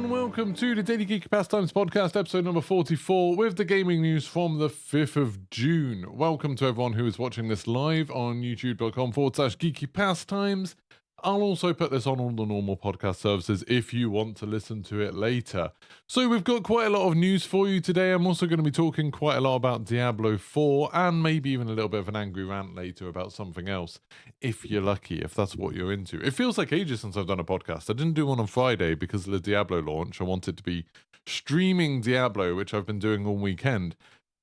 and welcome to the Daily Geeky Pastimes podcast, episode number 44, with the gaming news from the 5th of June. Welcome to everyone who is watching this live on youtube.com/Geeky Pastimes. I'll also put this on all the normal podcast services if you want to listen to it later. So we've got quite a lot of news for you today. I'm also going to be talking quite a lot about Diablo 4 and maybe even a little bit of an angry rant later about something else, if you're lucky, if that's what you're into. It feels like ages since I've done a podcast. I didn't do one on Friday because of the Diablo launch. I wanted to be streaming Diablo, which I've been doing all weekend.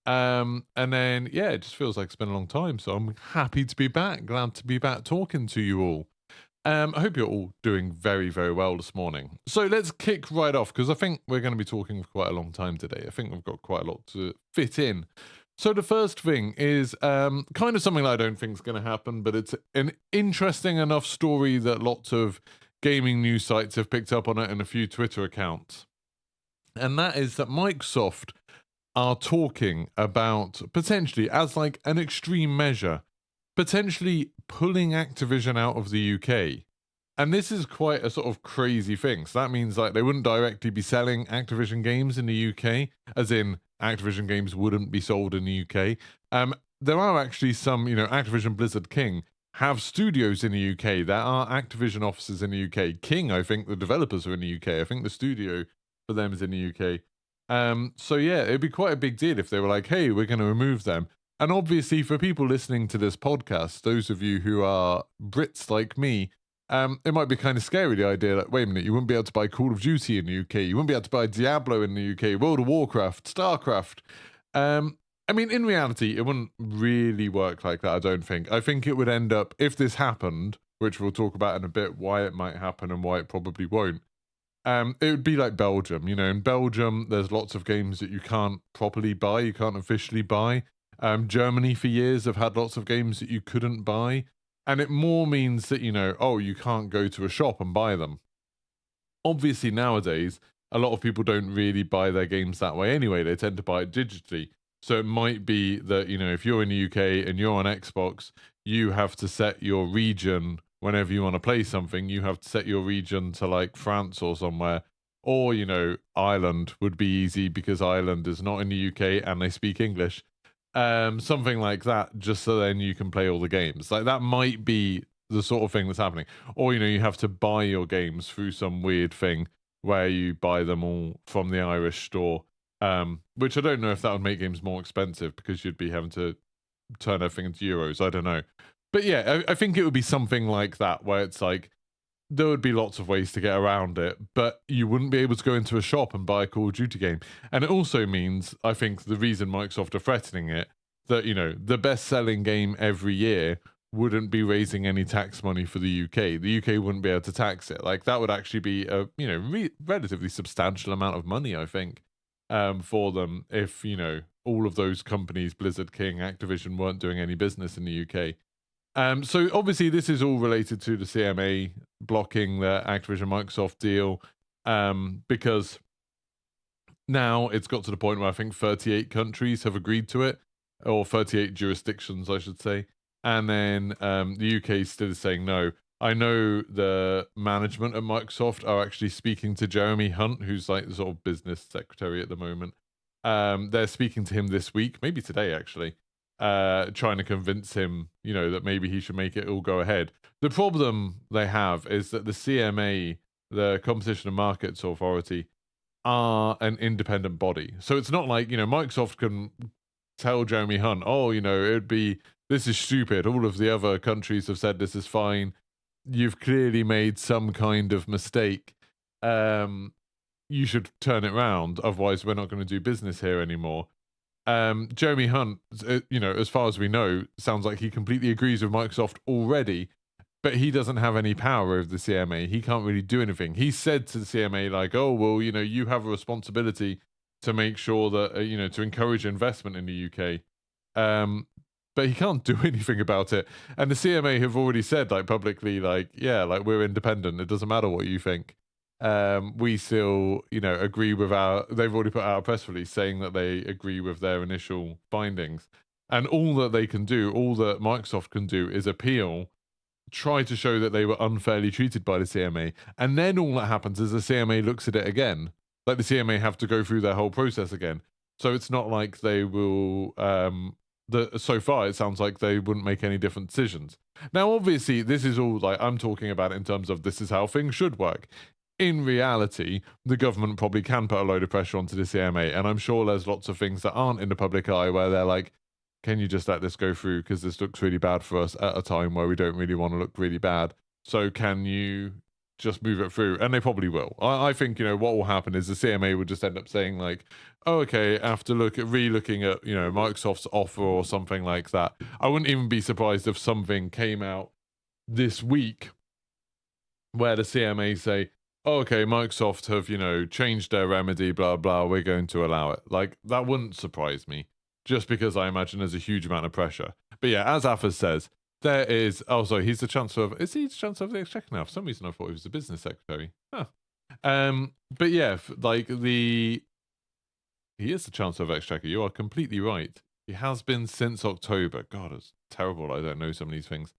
And then, yeah, it just feels like it's been a long time. So I'm happy to be back, glad to be back talking to you all. I hope you're all doing very, very well this morning. So let's kick right off, because I think we're going to be talking for quite a long time today. I think we've got quite a lot to fit in. So the first thing is kind of something that I don't think is going to happen, but it's an interesting enough story that lots of gaming news sites have picked up on it and a few Twitter accounts. And that is that Microsoft are talking about potentially, as like an extreme measure, potentially pulling Activision out of the UK. And this is quite a sort of crazy thing. So that means like they wouldn't directly be selling Activision games in the UK, as in Activision games wouldn't be sold in the UK. There are actually some, Activision Blizzard King have studios in the UK. There are Activision offices in the UK. King, I think the developers are in the UK. I think the studio for them is in the UK. So yeah, it'd be quite a big deal if they were like, hey, we're going to remove them. And obviously, for people listening to this podcast, those of you who are Brits like me, it might be kind of scary, the idea that, wait a minute, you wouldn't be able to buy Call of Duty in the UK, you wouldn't be able to buy Diablo in the UK, World of Warcraft, StarCraft. I mean, in reality, it wouldn't really work like that, I don't think. I think it would end up, if this happened, which we'll talk about in a bit, why it might happen and why it probably won't. It would be like Belgium. In Belgium, there's lots of games that you can't properly buy, you can't officially buy. Germany for years have had lots of games that you couldn't buy, and it more means that, you can't go to a shop and buy them. Obviously, nowadays, a lot of people don't really buy their games that way anyway. They tend to buy it digitally. So it might be that, if you're in the UK and you're on Xbox, you have to set your region whenever you want to play something. You have to set your region to like France or somewhere. Or, Ireland would be easy because Ireland is not in the UK and they speak English. Something like that, just so then you can play all the games. Like that might be the sort of thing that's happening. Or, you have to buy your games through some weird thing where you buy them all from the Irish store. Which I don't know if that would make games more expensive because you'd be having to turn everything into euros. I don't know. But yeah, I think it would be something like that where it's like, there would be lots of ways to get around it, but you wouldn't be able to go into a shop and buy a Call of Duty game. And it also means, I think, the reason Microsoft are threatening it, that, the best-selling game every year wouldn't be raising any tax money for the UK. The UK wouldn't be able to tax it. Like, that would actually be a, relatively substantial amount of money, I think, for them if, all of those companies, Blizzard King, Activision, weren't doing any business in the UK. So obviously this is all related to the CMA blocking the Activision Microsoft deal, because now it's got to the point where I think 38 countries have agreed to it, or 38 jurisdictions, I should say. And then the UK still is saying no. I know the management at Microsoft are actually speaking to Jeremy Hunt, who's like the sort of business secretary at the moment. They're speaking to him this week, maybe today actually. Trying to convince him, that maybe he should make it all go ahead. The problem they have is that the CMA, the Competition and Markets Authority, are an independent body. So it's not like, Microsoft can tell Jeremy Hunt, this is stupid. All of the other countries have said this is fine. You've clearly made some kind of mistake. You should turn it around. Otherwise, we're not going to do business here anymore. Jeremy Hunt, as far as we know, sounds like he completely agrees with Microsoft already, but he doesn't have any power over the CMA. He can't really do anything. He said to the CMA, like, oh, well, you have a responsibility to make sure that, to encourage investment in the UK. But he can't do anything about it. And the CMA have already said, like, publicly, like, yeah, like, we're independent. It doesn't matter what you think. We still, agree with they've already put out a press release saying that they agree with their initial findings. And all that they can do, all that Microsoft can do is appeal try to show that they were unfairly treated by the CMA, and then all that happens is the CMA looks at it again. Like the CMA have to go through their whole process again. So it's not like they will. So far, it sounds like they wouldn't make any different decisions. Now, obviously, this is all like I'm talking about it in terms of this is how things should work. In reality, the government probably can put a load of pressure onto the CMA, and I'm sure there's lots of things that aren't in the public eye where they're like, can you just let this go through because this looks really bad for us at a time where we don't really want to look really bad. So can you just move it through? And they probably will. I think, what will happen is the CMA would just end up saying like, oh, okay, after re-looking at, Microsoft's offer or something like that. I wouldn't even be surprised if something came out this week where the CMA say, oh, okay, Microsoft have, changed their remedy, blah, blah, we're going to allow it. Like, that wouldn't surprise me. Just because I imagine there's a huge amount of pressure. But yeah, as Affers says, there is... Oh, sorry, he's the Chancellor of... Is he the Chancellor of the Exchequer now? For some reason, I thought he was the Business Secretary. Huh. But yeah, he is the Chancellor of the Exchequer. You are completely right. He has been since October. God, it's terrible. I don't know some of these things.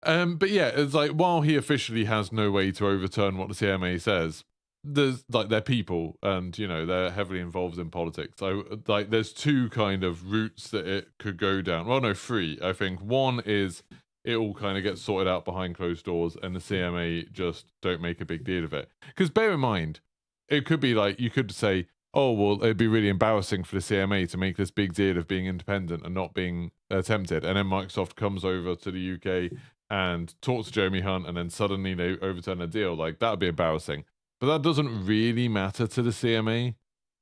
But yeah, it's like, while he officially has no way to overturn what the CMA says, there's like they're people and they're heavily involved in politics. So like there's two kind of routes that it could go down. Well, no, three. I think one is it all kind of gets sorted out behind closed doors and the CMA just don't make a big deal of it. Because bear in mind, it could be like you could say, oh, well, it'd be really embarrassing for the CMA to make this big deal of being independent and not being attempted. And then Microsoft comes over to the UK and talks to Jeremy Hunt and then suddenly they overturn a deal. Like that would be embarrassing. But that doesn't really matter to the CMA.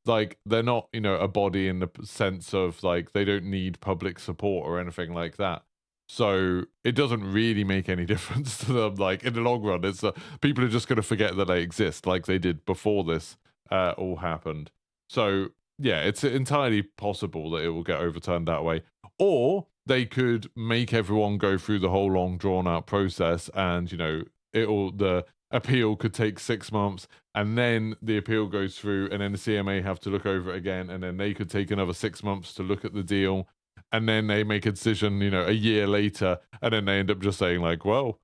Like, they're not, a body in the sense of, like, they don't need public support or anything like that. So it doesn't really make any difference to them. Like, in the long run, it's people are just going to forget that they exist like they did before this all happened. So, yeah, it's entirely possible that it will get overturned that way. Or they could make everyone go through the whole long, drawn-out process and, the appeal could take 6 months and then the appeal goes through and then the CMA have to look over it again and then they could take another 6 months to look at the deal and then they make a decision, a year later and then they end up just saying like, well,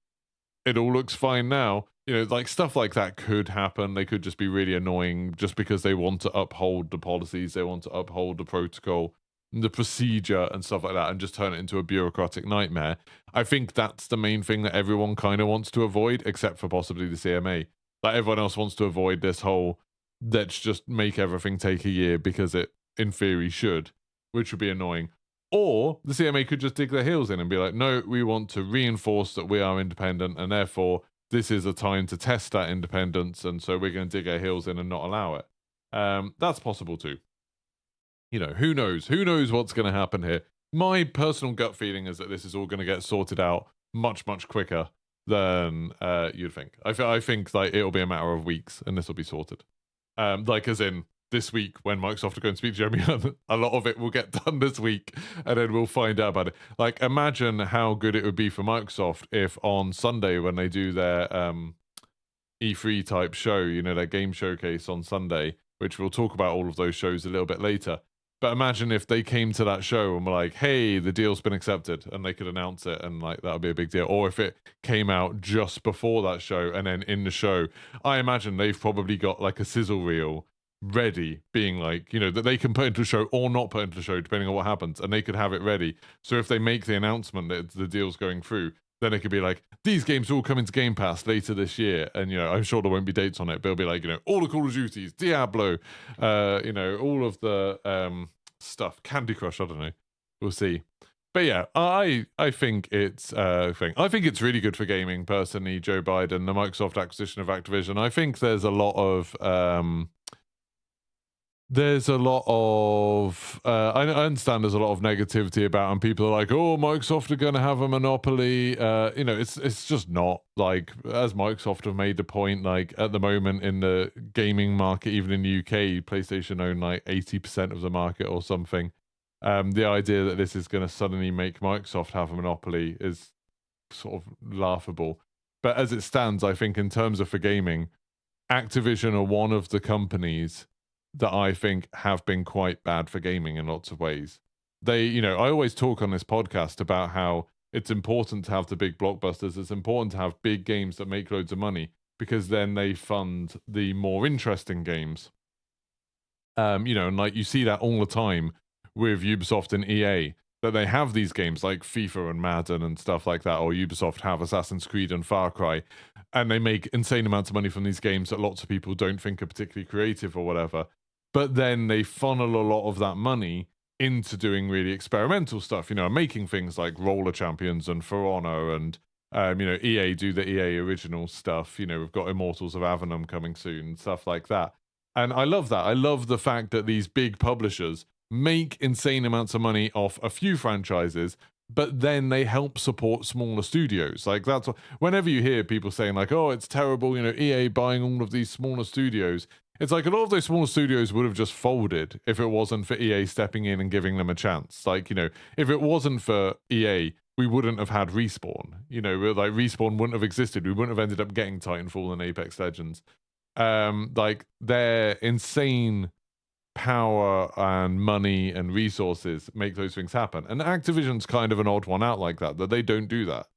it all looks fine now. Like stuff like that could happen. They could just be really annoying just because they want to uphold the policies, they want to uphold the protocol, the procedure and stuff like that and just turn it into a bureaucratic nightmare. I think that's the main thing that everyone kind of wants to avoid, except for possibly the CMA. Like everyone else wants to avoid this whole, let's just make everything take a year because it, in theory, should, which would be annoying. Or the CMA could just dig their heels in and be like, no, we want to reinforce that we are independent and therefore this is a time to test that independence and so we're going to dig our heels in and not allow it. That's possible too. Who knows? Who knows what's going to happen here? My personal gut feeling is that this is all going to get sorted out much, much quicker than you'd think. I think like it'll be a matter of weeks and this will be sorted. Like as in this week when Microsoft are going to speak to Jeremy Hunt, a lot of it will get done this week and then we'll find out about it. Like imagine how good it would be for Microsoft if on Sunday when they do their E3 type show, their game showcase on Sunday, which we'll talk about all of those shows a little bit later. But imagine if they came to that show and were like, hey, the deal's been accepted, and they could announce it, and like that would be a big deal. Or if it came out just before that show, and then in the show, I imagine they've probably got like a sizzle reel ready, being like, that they can put into a show or not put into a show, depending on what happens, and they could have it ready. So if they make the announcement that the deal's going through, then it could be like, these games all come into Game Pass later this year. And, I'm sure there won't be dates on it, but it'll be like, all the Call of Duties, Diablo, all of the stuff. Candy Crush, I don't know. We'll see. But yeah, I think it's I think it's really good for gaming, personally, Joe Biden, the Microsoft acquisition of Activision. I think there's a lot of I understand there's a lot of negativity about, and people are like, oh, Microsoft are going to have a monopoly. It's just not. Like, as Microsoft have made the point, like at the moment in the gaming market, even in the UK, PlayStation own like 80% of the market or something. The idea that this is going to suddenly make Microsoft have a monopoly is sort of laughable. But as it stands, I think in terms of for gaming, Activision are one of the companies that I think have been quite bad for gaming in lots of ways. I always talk on this podcast about how it's important to have the big blockbusters. It's important to have big games that make loads of money, because then they fund the more interesting games. You know, and like you see that all the time with Ubisoft and EA, that they have these games like FIFA and Madden and stuff like that, or Ubisoft have Assassin's Creed and Far Cry, and they make insane amounts of money from these games that lots of people don't think are particularly creative or whatever. But then they funnel a lot of that money into doing really experimental stuff, you know, making things like Roller Champions and For Honor, and you know, EA do the EA original stuff. You know, we've got Immortals of Avenum coming soon, stuff like that. And I love that. I love the fact that these big publishers make insane amounts of money off a few franchises, but then they help support smaller studios. Like, that's what, whenever you hear people saying like, oh, it's terrible, you know, EA buying all of these smaller studios, it's like a lot of those smaller studios would have just folded if it wasn't for EA stepping in and giving them a chance. Like, you know, if it wasn't for EA, we wouldn't have had Respawn. You know, like Respawn wouldn't have existed. We wouldn't have ended up getting Titanfall and Apex Legends. Like, their insane power and money and resources make those things happen. And Activision's kind of an odd one out like that they don't do that.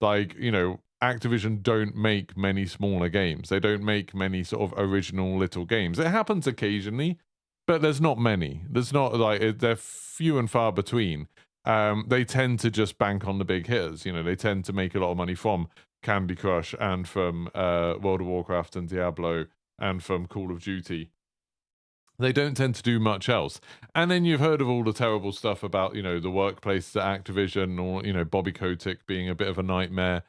Like, you know, Activision don't make many smaller games. They don't make many sort of original little games. It happens occasionally, but there's not many. There's not, like, they're few and far between. They tend to just bank on the big hitters. You know, they tend to make a lot of money from Candy Crush and from World of Warcraft and Diablo and from Call of Duty. They don't tend to do much else. And then you've heard of all the terrible stuff about, you know, the workplaces at Activision, or, you know, Bobby Kotick being a bit of a nightmare.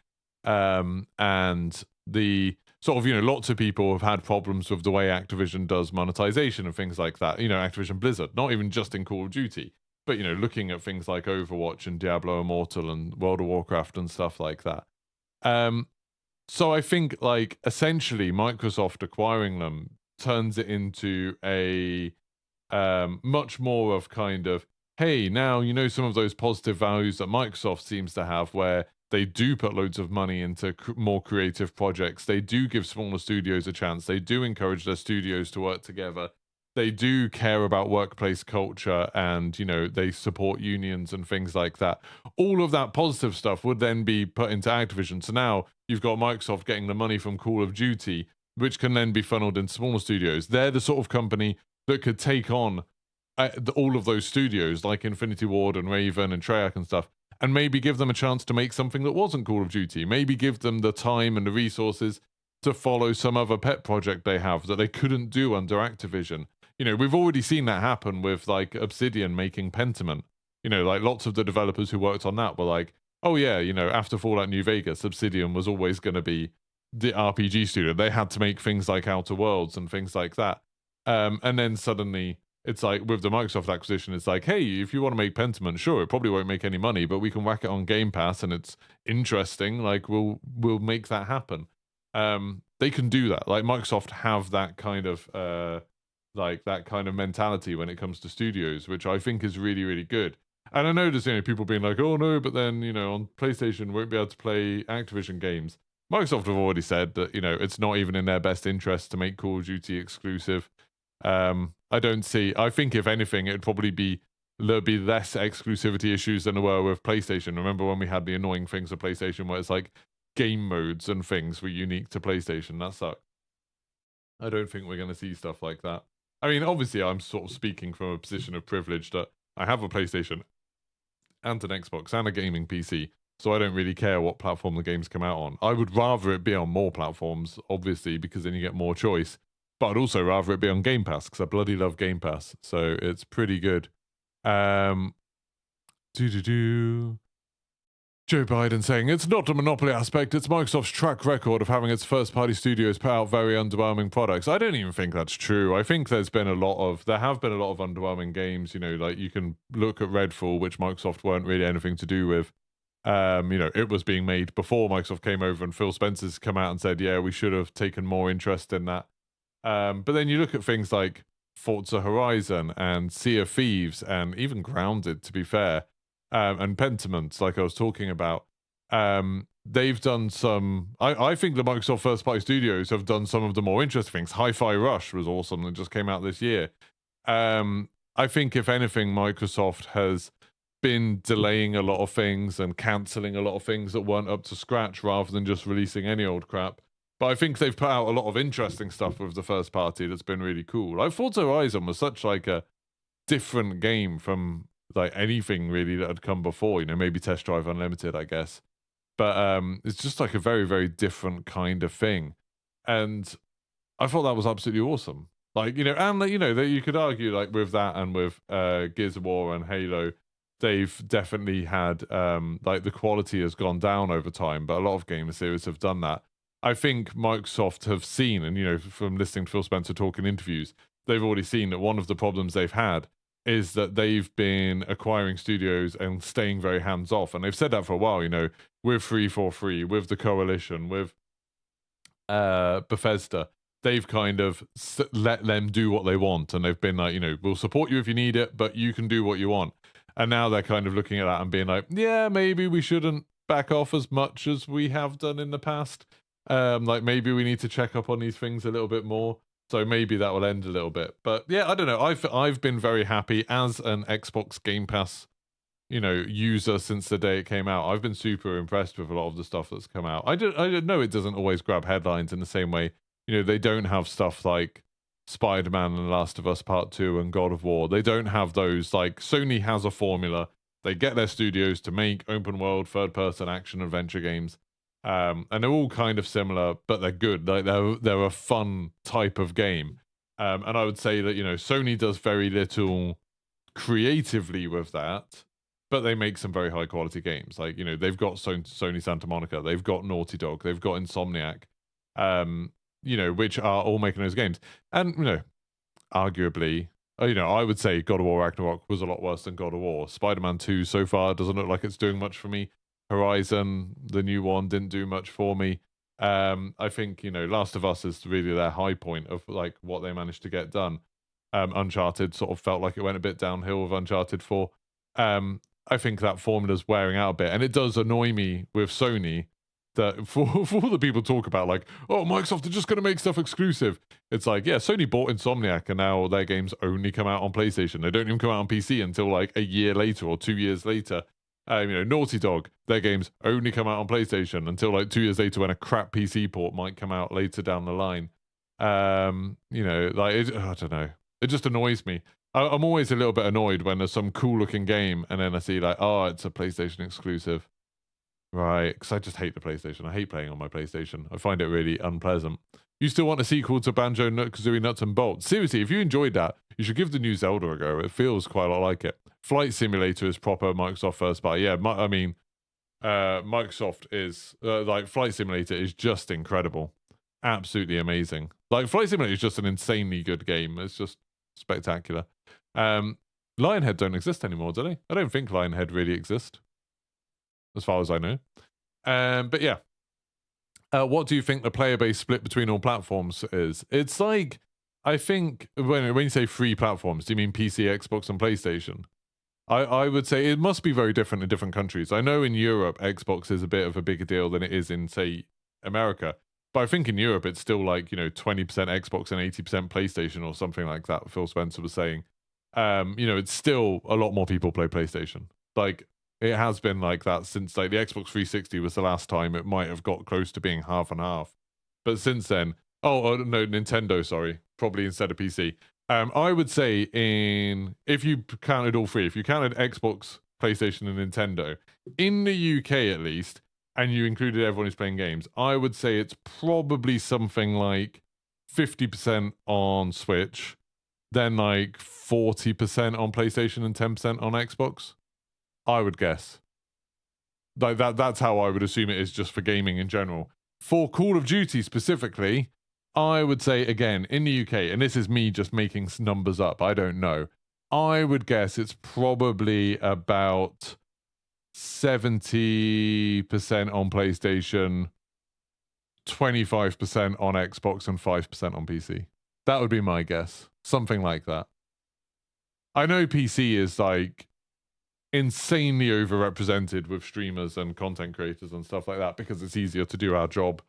And the sort of, you know, lots of people have had problems with the way Activision does monetization and things like that. You know, Activision Blizzard, not even just in Call of Duty, but, you know, looking at things like Overwatch and Diablo Immortal and World of Warcraft and stuff like that. So I think, like, essentially Microsoft acquiring them turns it into a much more of kind of, hey, now, you know, some of those positive values that Microsoft seems to have, where they do put loads of money into more creative projects. They do give smaller studios a chance. They do encourage their studios to work together. They do care about workplace culture, and, you know, they support unions and things like that. All of that positive stuff would then be put into Activision. So now you've got Microsoft getting the money from Call of Duty, which can then be funneled in smaller studios. They're the sort of company that could take on all of those studios, like Infinity Ward and Raven and Treyarch and stuff, and maybe give them a chance to make something that wasn't Call of Duty. Maybe give them the time and the resources to follow some other pet project they have that they couldn't do under Activision. You know, we've already seen that happen with, like, Obsidian making Pentiment. You know, like, lots of the developers who worked on that were like, oh yeah, you know, after Fallout New Vegas, Obsidian was always going to be the RPG studio. They had to make things like Outer Worlds and things like that. And then suddenly it's like, with the Microsoft acquisition, it's like, hey, if you want to make Pentiment, sure, it probably won't make any money, but we can whack it on Game Pass and it's interesting. Like, we'll make that happen. They can do that. Like, Microsoft have that kind of mentality when it comes to studios, which I think is really, really good. And I know there's, you know, people being like, oh no, but then, you know, on PlayStation won't be able to play Activision games. Microsoft have already said that, you know, it's not even in their best interest to make Call of Duty exclusive. I think if anything, there'd be less exclusivity issues than there were with PlayStation. Remember when we had the annoying things with PlayStation where it's like game modes and things were unique to PlayStation? That sucked. I don't think we're going to see stuff like that. I mean, obviously, I'm sort of speaking from a position of privilege that I have a PlayStation and an Xbox and a gaming PC, so I don't really care what platform the games come out on. I would rather it be on more platforms, obviously, because then you get more choice. But I'd also rather it be on Game Pass, because I bloody love Game Pass. So it's pretty good. Joe Biden saying, it's not a monopoly aspect, it's Microsoft's track record of having its first-party studios put out very underwhelming products. I don't even think that's true. I think there have been a lot of underwhelming games. You know, like, you can look at Redfall, which Microsoft weren't really anything to do with. You know, it was being made before Microsoft came over, and Phil Spencer's come out and said, yeah, we should have taken more interest in that. But then you look at things like Forza Horizon and Sea of Thieves and even Grounded, to be fair, and Pentiment, like I was talking about. They've done some... I think the Microsoft first-party studios have done some of the more interesting things. Hi-Fi Rush was awesome, that just came out this year. I think, if anything, Microsoft has been delaying a lot of things and cancelling a lot of things that weren't up to scratch rather than just releasing any old crap. But I think they've put out a lot of interesting stuff with the first party that's been really cool. Like Forza Horizon was such like a different game from like anything really that had come before, you know, maybe Test Drive Unlimited, I guess. But it's just like a very, very different kind of thing. And I thought that was absolutely awesome. Like, you know, and you know, that you could argue like with that and with Gears of War and Halo, they've definitely had like the quality has gone down over time, but a lot of game series have done that. I think Microsoft have seen, and you know, from listening to Phil Spencer talk in interviews, they've already seen that one of the problems they've had is that they've been acquiring studios and staying very hands off. And they've said that for a while, you know, with 343, with the Coalition, with Bethesda. They've kind of let them do what they want. And they've been like, you know, we'll support you if you need it, but you can do what you want. And now they're kind of looking at that and being like, yeah, maybe we shouldn't back off as much as we have done in the past. Like maybe we need to check up on these things a little bit more. So maybe that will end a little bit. But yeah, I don't know. I've been very happy as an Xbox Game Pass, you know, user since the day it came out. I've been super impressed with a lot of the stuff that's come out. I don't know, it doesn't always grab headlines in the same way. You know, they don't have stuff like Spider-Man and Last of Us Part 2 and God of War. They don't have those. Like Sony has a formula. They get their studios to make open world, third person action adventure games. And they're all kind of similar, but they're good. Like they're a fun type of game. And I would say that, you know, Sony does very little creatively with that, but they make some very high quality games. Like, you know, they've got Sony Santa Monica, they've got Naughty Dog, they've got Insomniac, you know, which are all making those games. And, you know, arguably, you know, I would say God of War Ragnarok was a lot worse than God of War. Spider-Man 2 so far doesn't look like it's doing much for me. Horizon, the new one, didn't do much for me. I think, you know, Last of Us is really their high point of like what they managed to get done. Uncharted sort of felt like it went a bit downhill with Uncharted 4. I think that formula's wearing out a bit, and it does annoy me with Sony that for all the people talk about like, oh, Microsoft are just going to make stuff exclusive. It's like, yeah, Sony bought Insomniac and now their games only come out on PlayStation. They don't even come out on PC until like a year later or 2 years later. You know, Naughty Dog, their games only come out on PlayStation until like 2 years later when a crap PC port might come out later down the line. You know, like, I don't know. It just annoys me. I'm always a little bit annoyed when there's some cool looking game and then I see like, oh, it's a PlayStation exclusive. Right, because I just hate the PlayStation. I hate playing on my PlayStation. I find it really unpleasant. You still want a sequel to Banjo-Kazooie Nuts and Bolts? Seriously, if you enjoyed that, you should give the new Zelda a go. It feels quite a lot like it. Flight Simulator is proper Microsoft first party. Yeah, I mean, Microsoft is, like, Flight Simulator is just incredible. Absolutely amazing. Like, Flight Simulator is just an insanely good game. It's just spectacular. Lionhead don't exist anymore, do they? I don't think Lionhead really exist, as far as I know. But yeah. What do you think the player base split between all platforms is? It's like, I think, when you say three platforms, do you mean PC, Xbox, and PlayStation? I would say it must be very different in different countries. I know in Europe, Xbox is a bit of a bigger deal than it is in, say, America. But I think in Europe, it's still like, you know, 20% Xbox and 80% PlayStation or something like that, Phil Spencer was saying. You know, it's still a lot more people play PlayStation. Like, it has been like that since like the Xbox 360 was the last time it might have got close to being half and half. But since then, oh no, Nintendo, sorry, probably instead of PC. I would say if you counted all three, if you counted Xbox, PlayStation, and Nintendo, in the UK at least, and you included everyone who's playing games, I would say it's probably something like 50% on Switch, then like 40% on PlayStation and 10% on Xbox. I would guess. Like that's how I would assume it is just for gaming in general. For Call of Duty specifically, I would say, again, in the UK, and this is me just making numbers up, I don't know. I would guess it's probably about 70% on PlayStation, 25% on Xbox, and 5% on PC. That would be my guess. Something like that. I know PC is like insanely overrepresented with streamers and content creators and stuff like that because it's easier to do our job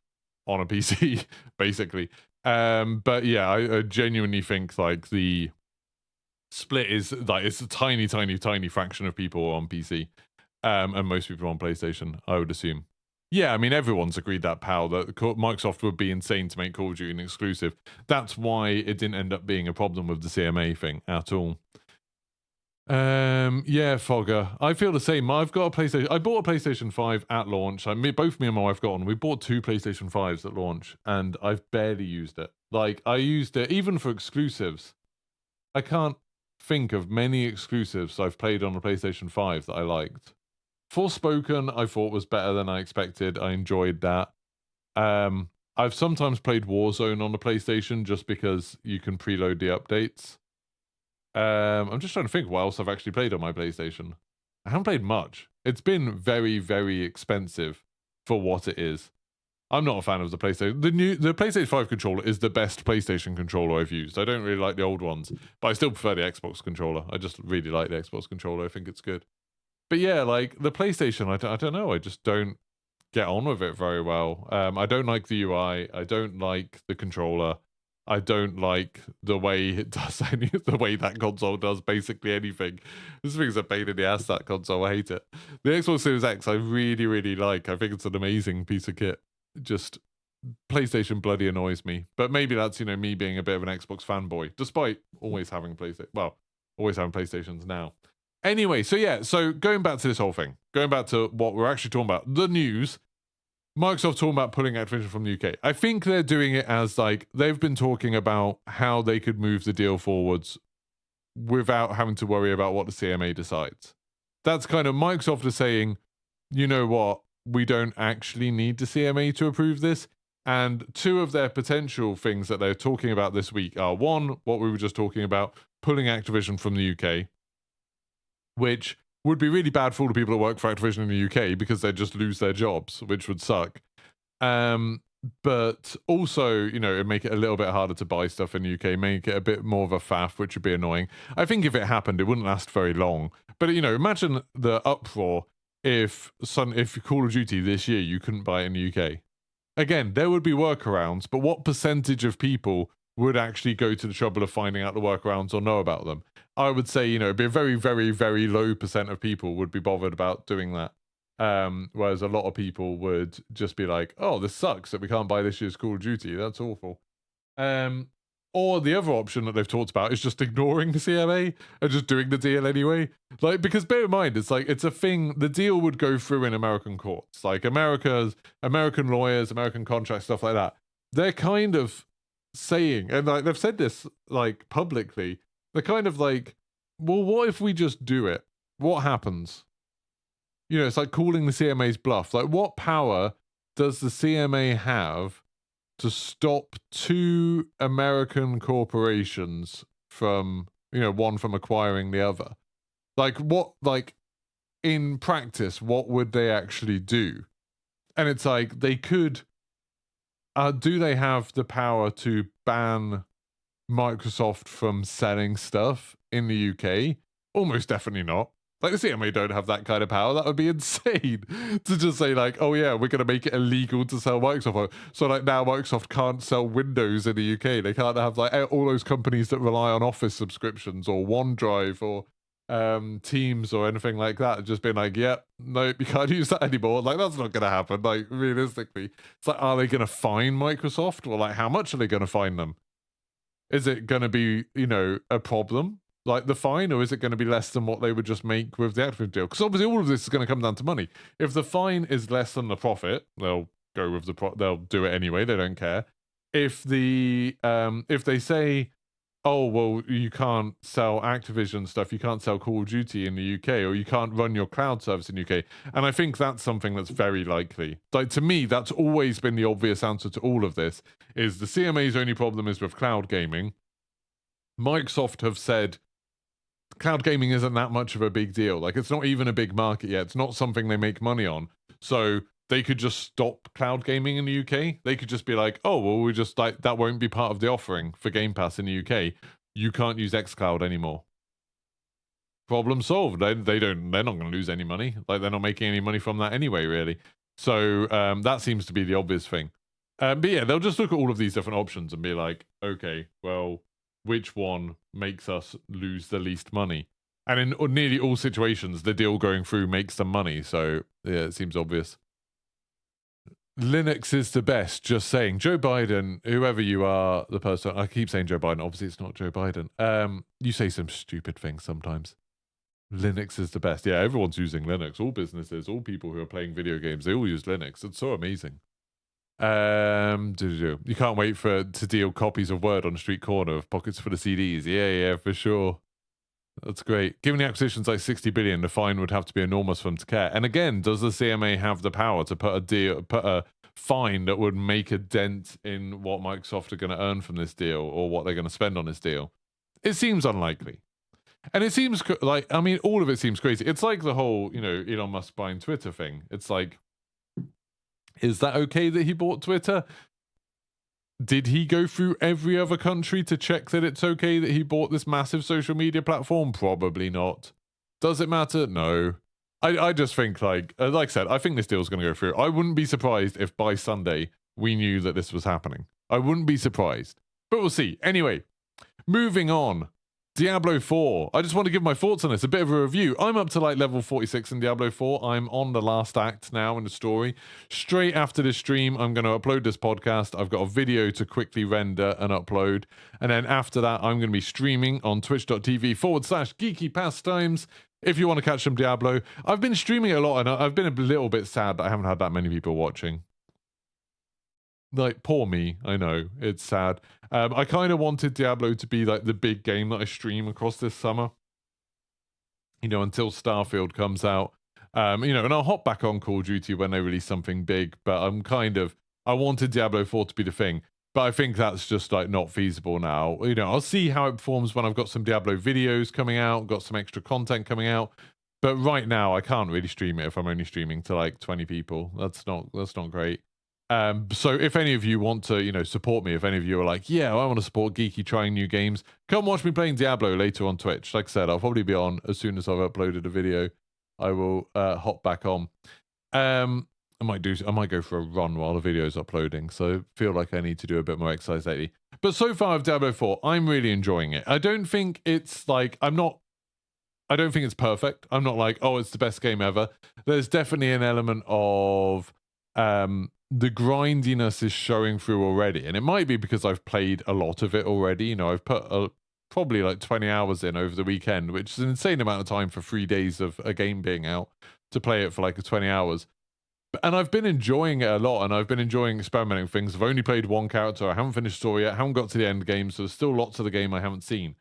on a PC, basically. But yeah, I genuinely think like the Split is like, it's a tiny, tiny, tiny fraction of people on PC, and most people on PlayStation, I would assume. Yeah, I mean, everyone's agreed that Microsoft would be insane to make Call of Duty an exclusive. That's why it didn't end up being a problem with the CMA thing at all. Yeah, Fogger. I feel the same. I've got a PlayStation. I bought a PlayStation 5 at launch. Both me and my wife got one. We bought 2 PlayStation 5s at launch, and I've barely used it. Like, I used it even for exclusives. I can't think of many exclusives I've played on a PlayStation 5 that I liked. Forspoken, I thought was better than I expected. I enjoyed that. I've sometimes played Warzone on the PlayStation just because you can preload the updates. I'm just trying to think what else I've actually played on my PlayStation. I haven't played much. It's been very, very expensive for what it is. I'm not a fan of the PlayStation. The PlayStation 5 controller is the best PlayStation controller I've used. I don't really like the old ones, but I still prefer the Xbox controller. I just really like the Xbox controller. I think it's good. But yeah, like the PlayStation, I don't know. I just don't get on with it very well. I don't like the UI. I don't like the controller. I don't like the way it does the way that console does basically anything. This thing's a pain in the ass, that console. I hate it. The Xbox Series X, I really, really like. I think it's an amazing piece of kit. Just PlayStation bloody annoys me. But maybe that's, you know, me being a bit of an Xbox fanboy, despite always having always having PlayStations now. Anyway, so yeah, so going back to this whole thing, going back to what we're actually talking about, the news. Microsoft talking about pulling Activision from the UK. I think they're doing it as like they've been talking about how they could move the deal forwards without having to worry about what the CMA decides. That's kind of Microsoft is saying, you know what, we don't actually need the CMA to approve this. And 2 of their potential things that they're talking about this week are 1, what we were just talking about, pulling Activision from the UK, which would be really bad for all the people that work for Activision in the UK because they'd just lose their jobs, which would suck. But also, you know, it'd make it a little bit harder to buy stuff in the UK, make it a bit more of a faff, which would be annoying. I think if it happened, it wouldn't last very long. But, you know, imagine the uproar if Call of Duty this year, you couldn't buy it in the UK. Again, there would be workarounds, but what percentage of people would actually go to the trouble of finding out the workarounds or know about them? I would say, you know, it'd be a very, very, very low % of people would be bothered about doing that. Whereas a lot of people would just be like, oh, this sucks that we can't buy this year's Call of Duty. That's awful. Or the other option that they've talked about is just ignoring the CMA and just doing the deal anyway. Like, because bear in mind, it's like, it's a thing, the deal would go through in American courts. Like American lawyers, American contracts, stuff like that. They're kind of saying, and like they've said this like publicly, they're kind of like, well, what if we just do it? What happens? You know, it's like calling the CMA's bluff. Like, what power does the CMA have to stop 2 American corporations from, you know, one from acquiring the other? Like, what, like, in practice, what would they actually do? And it's like, they could, do they have the power to ban Microsoft from selling stuff in the UK? Almost definitely not. Like, the CMA don't have that kind of power. That would be insane to just say, like, oh yeah, we're going to make it illegal to sell Microsoft. So, like, now Microsoft can't sell Windows in the UK. They can't have, like, all those companies that rely on Office subscriptions or OneDrive or Teams or anything like that. Just being like, yep, nope, you can't use that anymore. Like, that's not going to happen, like, realistically. It's like, are they going to fine Microsoft? Or, like, how much are they going to fine them? Is it going to be, you know, a problem, like the fine, or is it going to be less than what they would just make with the Activision deal? Because obviously all of this is going to come down to money. If the fine is less than the profit, they'll go with they'll do it anyway. They don't care. If they say, oh, well, you can't sell Activision stuff, you can't sell Call of Duty in the UK, or you can't run your cloud service in the UK. And I think that's something that's very likely. Like, to me, that's always been the obvious answer to all of this, is the CMA's only problem is with cloud gaming. Microsoft have said cloud gaming isn't that much of a big deal. Like, it's not even a big market yet. It's not something they make money on. So they could just stop cloud gaming in the UK. They could just be like, oh, well, we just, like, that won't be part of the offering for Game Pass in the UK. You can't use xCloud anymore. Problem solved. They're not going to lose any money. Like, they're not making any money from that anyway, really. So that seems to be the obvious thing. But yeah, they'll just look at all of these different options and be like, okay, well, which one makes us lose the least money. And in nearly all situations, the deal going through makes them money. So, yeah, it seems obvious. Linux is the best, just saying. Joe Biden, whoever you are, the person, I keep saying Joe Biden, obviously it's not Joe Biden. You say some stupid things sometimes. Linux is the best. Yeah, everyone's using Linux. All businesses, all people who are playing video games, they all use Linux. It's so amazing. You can't wait to deal copies of Word on a street corner of pockets for the CDs. Yeah, for sure. That's great. Given the acquisition's like 60 billion, the fine would have to be enormous for them to care. And again, does the CMA have the power to put a fine that would make a dent in what Microsoft are going to earn from this deal or what they're going to spend on this deal? It seems unlikely. And it seems like, I mean, all of it seems crazy. It's like the whole, Elon Musk buying Twitter thing. It's like, is that okay that he bought Twitter? Did he go through every other country to check that it's okay that he bought this massive social media platform? Probably not. Does it matter? No. I just think, like I said, I think this deal's going to go through. I wouldn't be surprised if by Sunday we knew that this was happening. I wouldn't be surprised. But we'll see. Anyway, moving on. Diablo 4. I just want to give my thoughts on this, a bit of a review. I'm up to like level 46 in Diablo 4. I'm on the last act now in the story. Straight after this stream, I'm going to upload this podcast. I've got a video to quickly render and upload. And then after that, I'm going to be streaming on twitch.tv/Geeky Pastimes. If you want to catch some Diablo. I've been streaming a lot and I've been a little bit sad that I haven't had that many people watching. Like, poor me, I know, it's sad. I kind of wanted Diablo to be like the big game that I stream across this summer. Until Starfield comes out. And I'll hop back on Call of Duty when they release something big, but I wanted Diablo 4 to be the thing. But I think that's just like not feasible now. I'll see how it performs when I've got some Diablo videos coming out, got some extra content coming out. But right now I can't really stream it if I'm only streaming to like 20 people. That's not great. So if any of you want to, support me, if any of you are like, yeah, I want to support Geeky trying new games, come watch me playing Diablo later on Twitch. Like I said, I'll probably be on as soon as I've uploaded a video. I will hop back on. I might go for a run while the video's uploading, so I feel like I need to do a bit more exercise lately. But so far with Diablo 4, I'm really enjoying it. I don't think it's like, I don't think it's perfect. I'm not like, oh, it's the best game ever. There's definitely an element of the grindiness is showing through already, and it might be because I've played a lot of it already. I've put probably like 20 hours in over the weekend, which is an insane amount of time for 3 days of a game being out to play it for like 20 hours. And I've been enjoying it a lot, and I've been enjoying experimenting with things. I've only played one character. I haven't finished the story yet. I haven't got to the end game, so there's still lots of the game I haven't seen.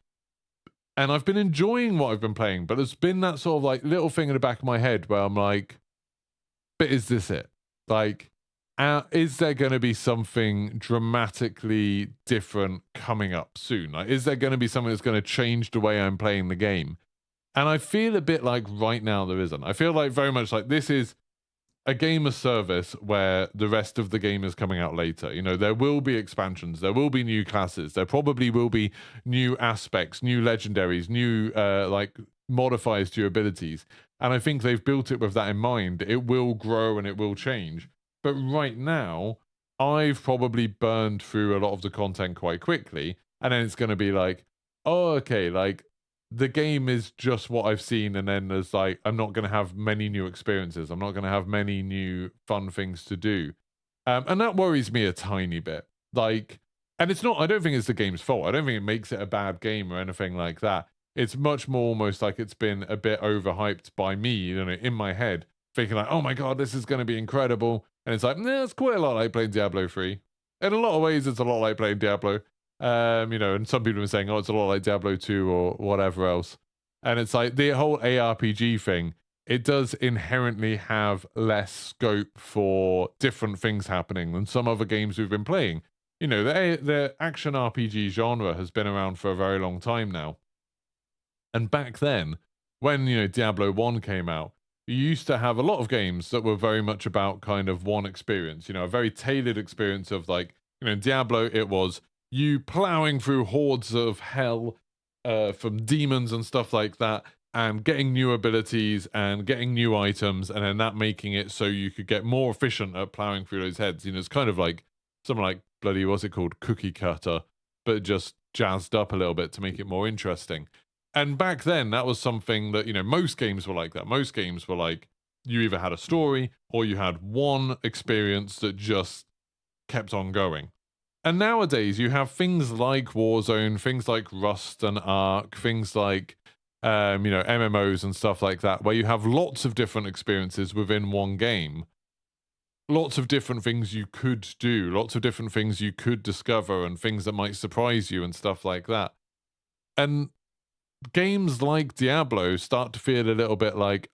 And I've been enjoying what I've been playing, but there's been that sort of like little thing in the back of my head where I'm like, but is this it? Like, is there going to be something dramatically different coming up soon? Like, is there going to be something that's going to change the way I'm playing the game? And I feel a bit like right now there isn't. I feel like very much like this is a game of service where the rest of the game is coming out later. There will be expansions, there will be new classes, there probably will be new aspects, new legendaries, new like modifiers to your abilities. And I think they've built it with that in mind. It will grow and it will change. But right now, I've probably burned through a lot of the content quite quickly. And then it's going to be like, oh, okay, like the game is just what I've seen. And then there's like, I'm not going to have many new experiences. I'm not going to have many new fun things to do. And that worries me a tiny bit. Like, and it's not, I don't think it's the game's fault. I don't think it makes it a bad game or anything like that. It's much more almost like it's been a bit overhyped by me, in my head, thinking like, oh my God, this is going to be incredible. And it's like, nah, it's quite a lot like playing Diablo 3. In a lot of ways, it's a lot like playing Diablo. And some people are saying, oh, it's a lot like Diablo 2 or whatever else. And it's like the whole ARPG thing, it does inherently have less scope for different things happening than some other games we've been playing. The action RPG genre has been around for a very long time now. And back then, when, Diablo 1 came out, you used to have a lot of games that were very much about kind of one experience, a very tailored experience of like, Diablo, it was you plowing through hordes of hell from demons and stuff like that, and getting new abilities and getting new items, and then that making it so you could get more efficient at plowing through those heads. It's kind of like something like bloody, what's it called? Cookie Cutter, but just jazzed up a little bit to make it more interesting. And back then, that was something that, most games were like that. Most games were like, you either had a story or you had one experience that just kept on going. And nowadays, you have things like Warzone, things like Rust and Ark, things like, MMOs and stuff like that, where you have lots of different experiences within one game. Lots of different things you could do, lots of different things you could discover, and things that might surprise you and stuff like that. And games like Diablo start to feel a little bit like,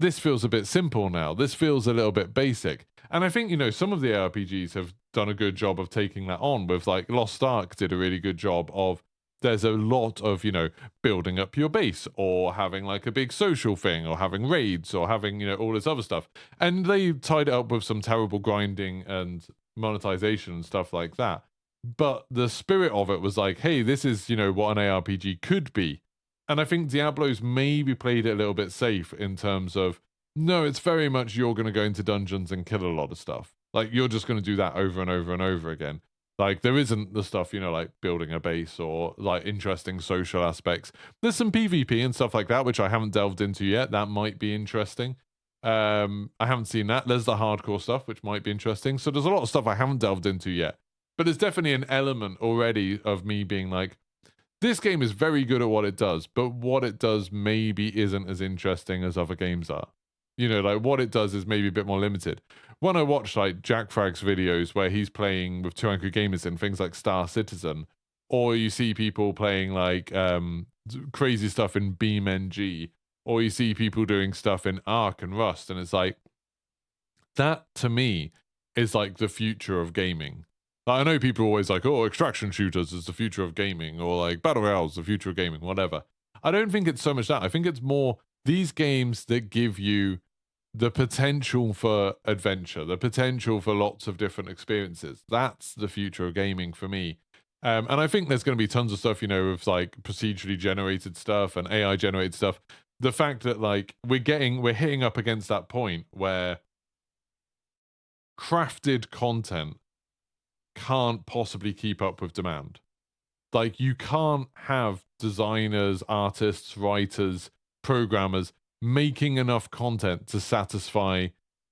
this feels a bit simple now. This feels a little bit basic. And I think, some of the RPGs have done a good job of taking that on with, like, Lost Ark did a really good job of, there's a lot of, building up your base or having like a big social thing or having raids or having, all this other stuff. And they tied it up with some terrible grinding and monetization and stuff like that. But the spirit of it was like, hey, this is, what an ARPG could be. And I think Diablo's maybe played it a little bit safe in terms of, no, it's very much you're going to go into dungeons and kill a lot of stuff. Like, you're just going to do that over and over and over again. Like, there isn't the stuff, like building a base or like interesting social aspects. There's some PvP and stuff like that, which I haven't delved into yet. That might be interesting. I haven't seen that. There's the hardcore stuff, which might be interesting. So there's a lot of stuff I haven't delved into yet. But there's definitely an element already of me being like, this game is very good at what it does, but what it does maybe isn't as interesting as other games are. Like what it does is maybe a bit more limited. When I watch like Jack Frag's videos where he's playing with 2 Angry Gamers in things like Star Citizen, or you see people playing like crazy stuff in BeamNG, or you see people doing stuff in Ark and Rust, and it's like, that to me is like the future of gaming. Like, I know people are always like, oh, extraction shooters is the future of gaming, or like Battle Royale is the future of gaming, whatever. I don't think it's so much that. I think it's more these games that give you the potential for adventure, the potential for lots of different experiences. That's the future of gaming for me. And I think there's going to be tons of stuff, with like procedurally generated stuff and AI generated stuff. The fact that like we're hitting up against that point where crafted content can't possibly keep up with demand. Like, you can't have designers, artists, writers, programmers making enough content to satisfy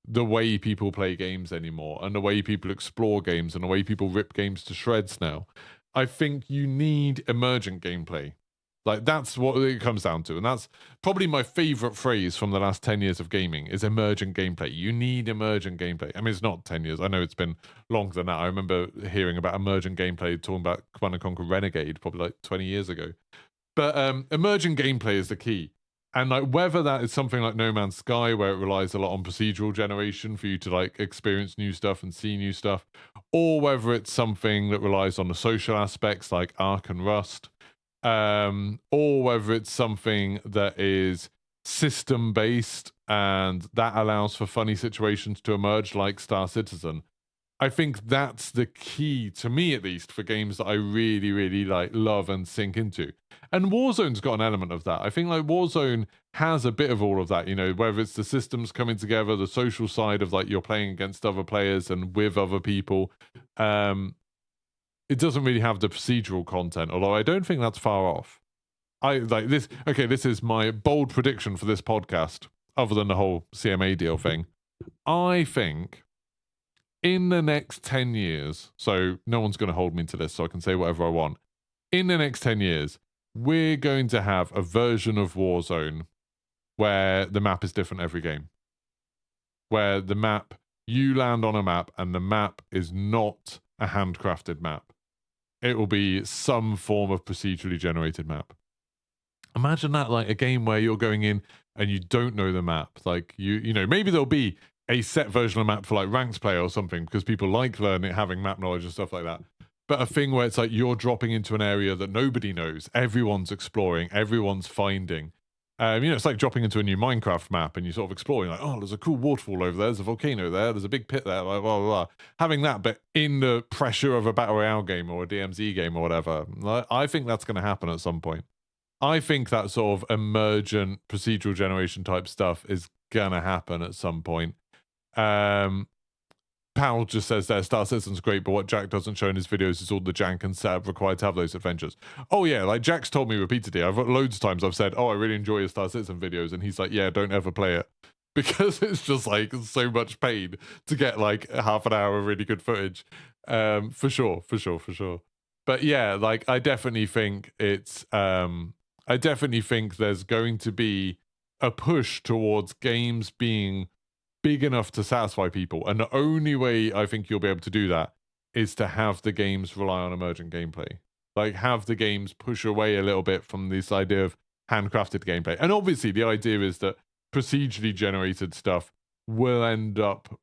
the way people play games anymore, and the way people explore games, and the way people rip games to shreds now. I think you need emergent gameplay. Like, that's what it comes down to. And that's probably my favorite phrase from the last 10 years of gaming is emergent gameplay. You need emergent gameplay. I mean, it's not 10 years. I know it's been longer than that. I remember hearing about emergent gameplay, talking about Command & Conquer Renegade probably like 20 years ago. But emergent gameplay is the key. And like whether that is something like No Man's Sky, where it relies a lot on procedural generation for you to like experience new stuff and see new stuff, or whether it's something that relies on the social aspects like Ark and Rust, or whether it's something that is system-based and that allows for funny situations to emerge like Star Citizen. I think that's the key, to me at least, for games that I really, really like love and sink into. And Warzone's got an element of that. I think like Warzone has a bit of all of that, whether it's the systems coming together, the social side of like you're playing against other players and with other people. It doesn't really have the procedural content, although I don't think that's far off. I like this. Okay, this is my bold prediction for this podcast, other than the whole CMA deal thing. I think in the next 10 years, so no one's going to hold me to this, so I can say whatever I want. In the next 10 years, we're going to have a version of Warzone where the map is different every game. Where the map, you land on a map, and the map is not a handcrafted map. It will be some form of procedurally generated map. Imagine that, like a game where you're going in and you don't know the map. Like, maybe there'll be a set version of map for like ranked play or something, because people like learning, having map knowledge and stuff like that. But a thing where it's like you're dropping into an area that nobody knows, everyone's exploring, everyone's finding. It's like dropping into a new Minecraft map and you're sort of exploring, like, oh, there's a cool waterfall over there, there's a volcano there, there's a big pit there, blah, blah, blah. Having that, but in the pressure of a Battle Royale game or a DMZ game or whatever. I think that's going to happen at some point. I think that sort of emergent procedural generation type stuff is going to happen at some point. Powell just says there, Star Citizen's great, but what Jack doesn't show in his videos is all the jank and setup required to have those adventures. Oh yeah, like Jack's told me repeatedly. I've loads of times I've said, oh, I really enjoy your Star Citizen videos, and he's like, yeah, don't ever play it. Because it's just like so much pain to get like half an hour of really good footage. For sure. But yeah, like I definitely think it's I definitely think there's going to be a push towards games being big enough to satisfy people. And the only way I think you'll be able to do that is to have the games rely on emergent gameplay. Like have the games push away a little bit from this idea of handcrafted gameplay. And obviously the idea is that procedurally generated stuff will end up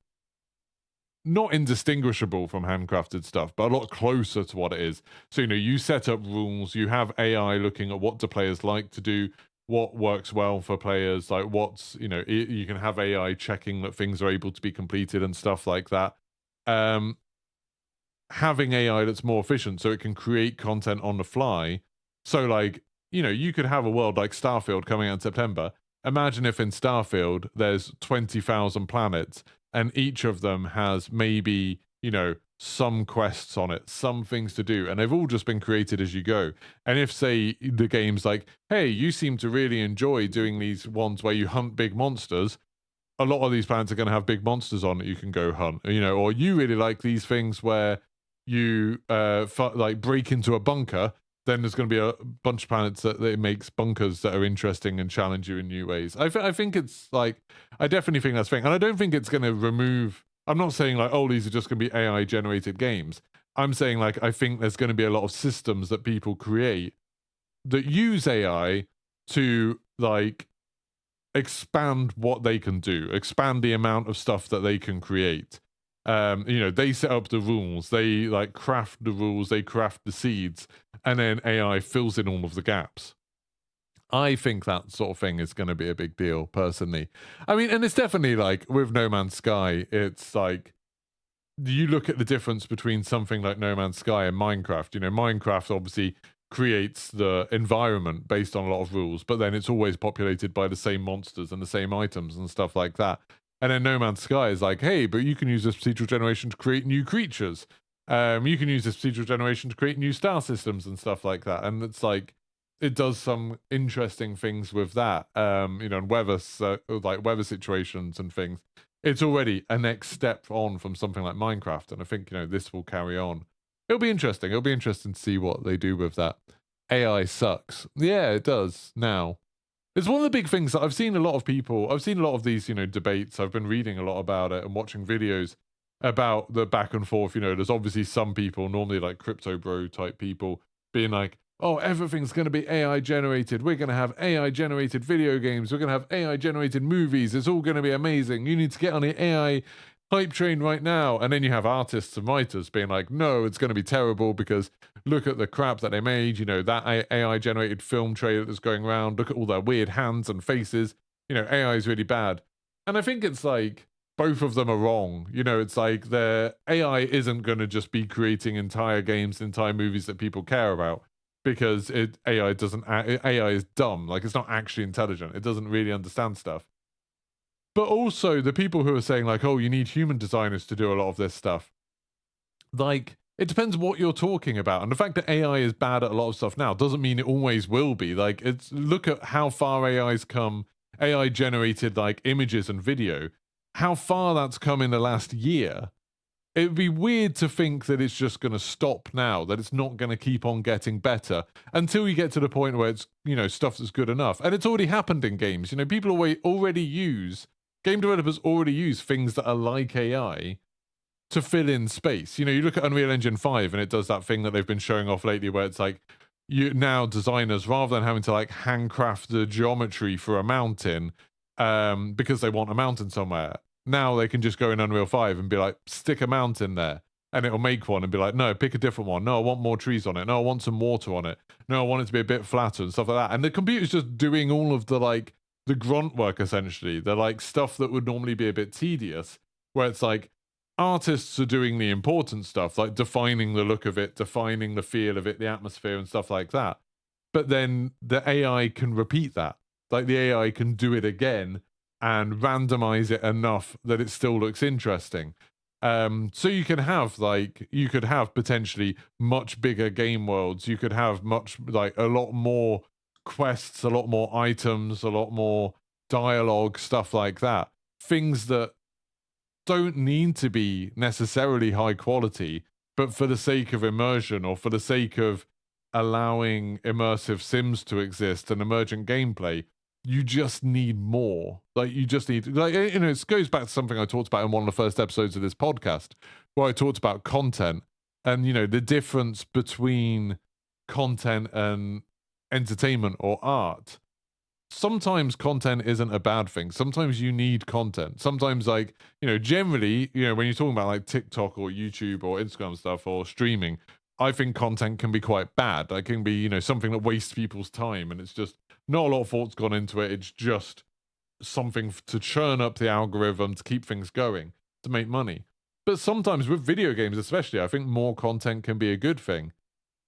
not indistinguishable from handcrafted stuff, but a lot closer to what it is. So, you know, you set up rules, you have AI looking at what do players like to do, what works well for players, like what's, you know, you can have AI checking that things are able to be completed and stuff like that. Having AI that's more efficient so it can create content on the fly. So, like, you know, you could have a world like Starfield coming out in September. Imagine if in Starfield there's 20,000 planets and each of them has maybe, you know, some quests on it, some things to do, and they've all just been created as you go. And if, say, the game's like, hey, you seem to really enjoy doing these ones where you hunt big monsters, a lot of these planets are going to have big monsters on that you can go hunt, you know, or you really like these things where you like break into a bunker, then there's going to be a bunch of planets that it makes bunkers that are interesting and challenge you in new ways. I think it's like, I definitely think that's the thing. And I don't think it's going to remove, I'm not saying like, oh, these are just going to be AI generated games. I'm saying like, I think there's going to be a lot of systems that people create that use AI to like expand what they can do, expand the amount of stuff that they can create. You know, they set up the rules, they like craft the rules, they craft the seeds, and then AI fills in all of the gaps. I think that sort of thing is going to be a big deal, personally. I mean, and it's definitely like with No Man's Sky, it's like you look at the difference between something like No Man's Sky and Minecraft. You know, Minecraft obviously creates the environment based on a lot of rules, but then it's always populated by the same monsters and the same items and stuff like that. And then No Man's Sky is like, hey, but you can use this procedural generation to create new creatures. You can use this procedural generation to create new star systems and stuff like that. And it's like, it does some interesting things with that. You know, and weather, like weather situations and things. It's already a next step on from something like Minecraft. And I think, you know, this will carry on. It'll be interesting. It'll be interesting to see what they do with that. AI sucks. Yeah, it does now. It's one of the big things that I've seen a lot of people, I've seen a lot of these, you know, debates. I've been reading a lot about it and watching videos about the back and forth. You know, there's obviously some people, normally like crypto bro type people, being like, oh, everything's going to be AI generated. We're going to have AI generated video games. We're going to have AI generated movies. It's all going to be amazing. You need to get on the AI hype train right now. And then you have artists and writers being like, no, it's going to be terrible because look at the crap that they made. You know, that AI generated film trailer that's going around. Look at all their weird hands and faces. You know, AI is really bad. And I think it's like both of them are wrong. You know, it's like the AI isn't going to just be creating entire games, entire movies that people care about because AI is dumb. Like it's not actually intelligent. It doesn't really understand stuff. But also the people who are saying like, oh, you need human designers to do a lot of this stuff. Like, it depends what you're talking about. And the fact that AI is bad at a lot of stuff now doesn't mean it always will be. Like, it's look at how far AI's come, AI generated like images and video, how far that's come in the last year. It'd be weird to think that it's just going to stop now, that it's not going to keep on getting better until you get to the point where it's, you know, stuff that's good enough. And it's already happened in games. You know, people already use, game developers already use things that are like AI to fill in space. You know, you look at Unreal Engine 5 and it does that thing that they've been showing off lately where it's like, you now designers, rather than having to like handcraft the geometry for a mountain because they want a mountain somewhere, now they can just go in Unreal 5 and be like, stick a mountain there. And it'll make one and be like, no, pick a different one. No, I want more trees on it. No, I want some water on it. No, I want it to be a bit flatter and stuff like that. And the computer's just doing all of the like, the grunt work essentially. They're like stuff that would normally be a bit tedious, where it's like, artists are doing the important stuff, like defining the look of it, defining the feel of it, the atmosphere and stuff like that. But then the AI can repeat that. Like the AI can do it again and randomize it enough that it still looks interesting. So you can have you could have potentially much bigger game worlds. You could have a lot more quests, a lot more items, a lot more dialogue, stuff like that. Things that don't need to be necessarily high quality, but for the sake of immersion or for the sake of allowing immersive sims to exist and emergent gameplay, you just need more. You just need, it goes back to something I talked about in one of the first episodes of this podcast, where I talked about content and, the difference between content and entertainment or art. Sometimes content isn't a bad thing. Sometimes you need content. Sometimes, generally, when you're talking about TikTok or YouTube or Instagram stuff or streaming, I think content can be quite bad. It can be, something that wastes people's time, and it's just not a lot of thought's gone into it. It's just something to churn up the algorithm, to keep things going, to make money. But sometimes with video games especially, I think more content can be a good thing.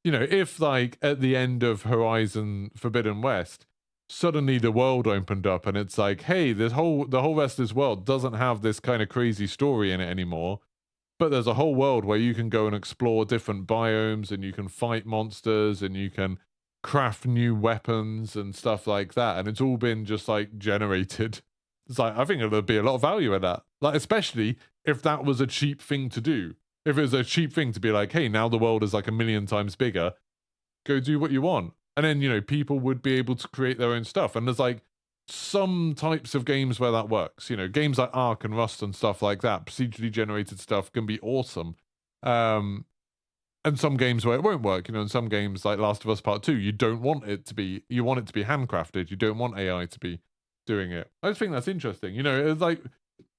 If at the end of Horizon Forbidden West, suddenly the world opened up and it's hey, the whole rest of this world doesn't have this kind of crazy story in it anymore, but there's a whole world where you can go and explore different biomes and you can fight monsters and you can craft new weapons and stuff like that, and it's all been just generated. It's I think there'd be a lot of value in that, especially if that was a cheap thing to do. If it was a cheap thing to be hey, now the world is 1,000,000 times bigger, go do what you want. And then, people would be able to create their own stuff. And there's some types of games where that works. Games like Ark and Rust and stuff like that, procedurally generated stuff can be awesome. And some games where it won't work, in some games like Last of Us Part 2, you want it to be handcrafted. You don't want AI to be doing it. I just think that's interesting. It's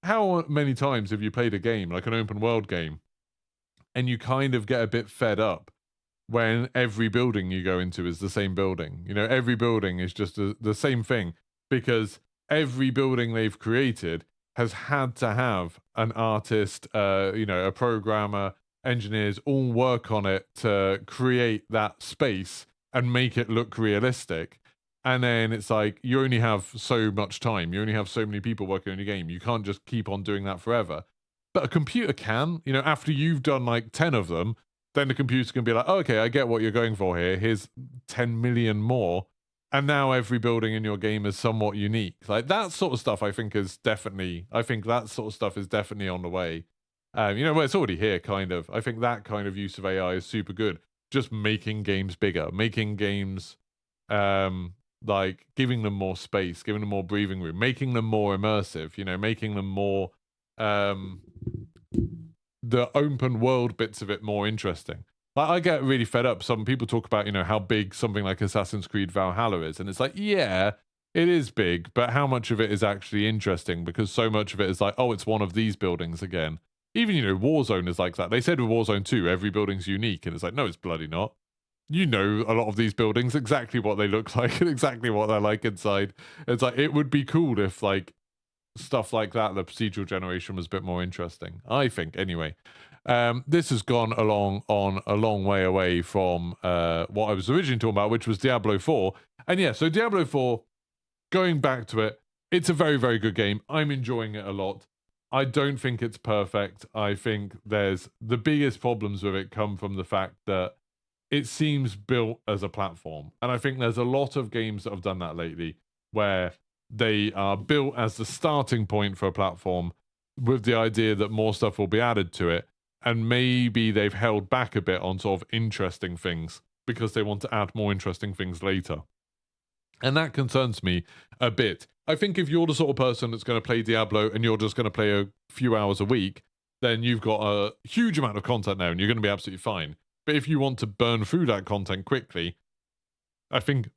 how many times have you played a game, like an open world game, and you kind of get a bit fed up when every building you go into is the same building? Every building is just the same thing, because every building they've created has had to have an artist, a programmer, engineers all work on it to create that space and make it look realistic. And then it's you only have so much time. You only have so many people working on your game. You can't just keep on doing that forever. But a computer can, after you've done 10 of them, then the computer can be oh, okay, I get what you're going for here. Here's 10 million more. And now every building in your game is somewhat unique. That sort of stuff, I think that sort of stuff is definitely on the way. Well, it's already here, kind of. I think that kind of use of AI is super good. Just making games bigger, making games, giving them more space, giving them more breathing room, making them more immersive, making them more, the open world bits of it more interesting. I get really fed up. Some people talk about, how big something like Assassin's Creed Valhalla is. And it's yeah, it is big, but how much of it is actually interesting? Because so much of it is oh, it's one of these buildings again. Even, Warzone is like that. They said with Warzone 2, every building's unique. And it's no, it's bloody not. A lot of these buildings, exactly what they look like and exactly what they're like inside. It's it would be cool if, stuff like that, the procedural generation was a bit more interesting, I think, anyway. This has gone on a long way away from what I was originally talking about, which was Diablo 4. And yeah, so Diablo 4, going back to it, it's a very, very good game. I'm enjoying it a lot. I don't think it's perfect. I think the biggest problems with it come from the fact that it seems built as a platform. And I think there's a lot of games that have done that lately, where they are built as the starting point for a platform with the idea that more stuff will be added to it. And maybe they've held back a bit on sort of interesting things because they want to add more interesting things later. And that concerns me a bit. I think if you're the sort of person that's going to play Diablo and you're just going to play a few hours a week, then you've got a huge amount of content now and you're going to be absolutely fine. But if you want to burn through that content quickly, I think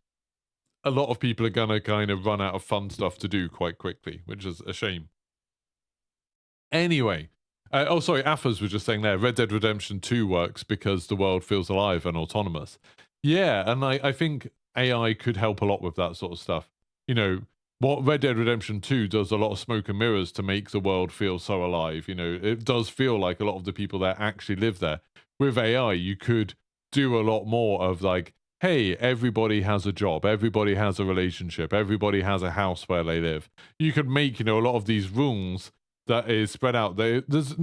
a lot of people are going to kind of run out of fun stuff to do quite quickly, which is a shame. Anyway, Affas was just saying there, Red Dead Redemption 2 works because the world feels alive and autonomous. Yeah, and I think AI could help a lot with that sort of stuff. What Red Dead Redemption 2 does a lot of smoke and mirrors to make the world feel so alive. It does feel like a lot of the people there actually live there. With AI, you could do a lot more of hey, everybody has a job, everybody has a relationship, everybody has a house where they live. You could make, a lot of these rules that is spread out. There's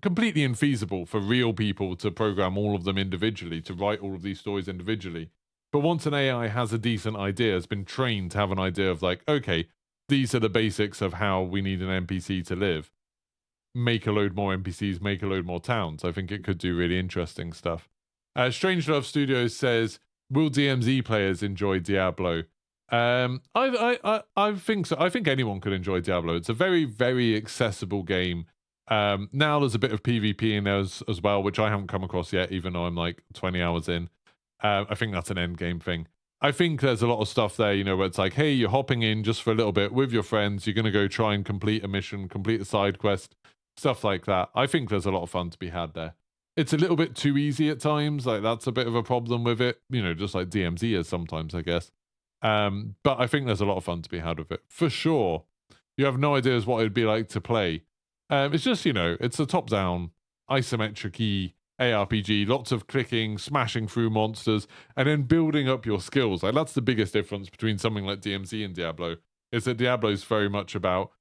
completely infeasible for real people to program all of them individually, to write all of these stories individually. But once an AI has a decent idea, has been trained to have an idea of like, okay, these are the basics of how we need an NPC to live. Make a load more NPCs, make a load more towns. I think it could do really interesting stuff. Strangelove Studios says, will DMZ players enjoy Diablo? I think so. I think anyone could enjoy Diablo. It's a very, very accessible game. Now there's a bit of PvP in there as well, which I haven't come across yet, even though I'm like 20 hours in. I think that's an end game thing. I think there's a lot of stuff there, you know, where it's like, hey, you're hopping in just for a little bit with your friends. You're going to go try and complete a mission, complete a side quest, stuff like that. I think there's a lot of fun to be had there. It's a little bit too easy at times. Like, that's a bit of a problem with it, you know, just like DMZ is sometimes, I guess. But I think there's a lot of fun to be had with it, for sure. You have no ideas what it'd be like to play. It's just, you know, it's a top-down, isometric-y ARPG, lots of clicking, smashing through monsters, and then building up your skills. Like, that's the biggest difference between something like DMZ and Diablo, is that Diablo is very much about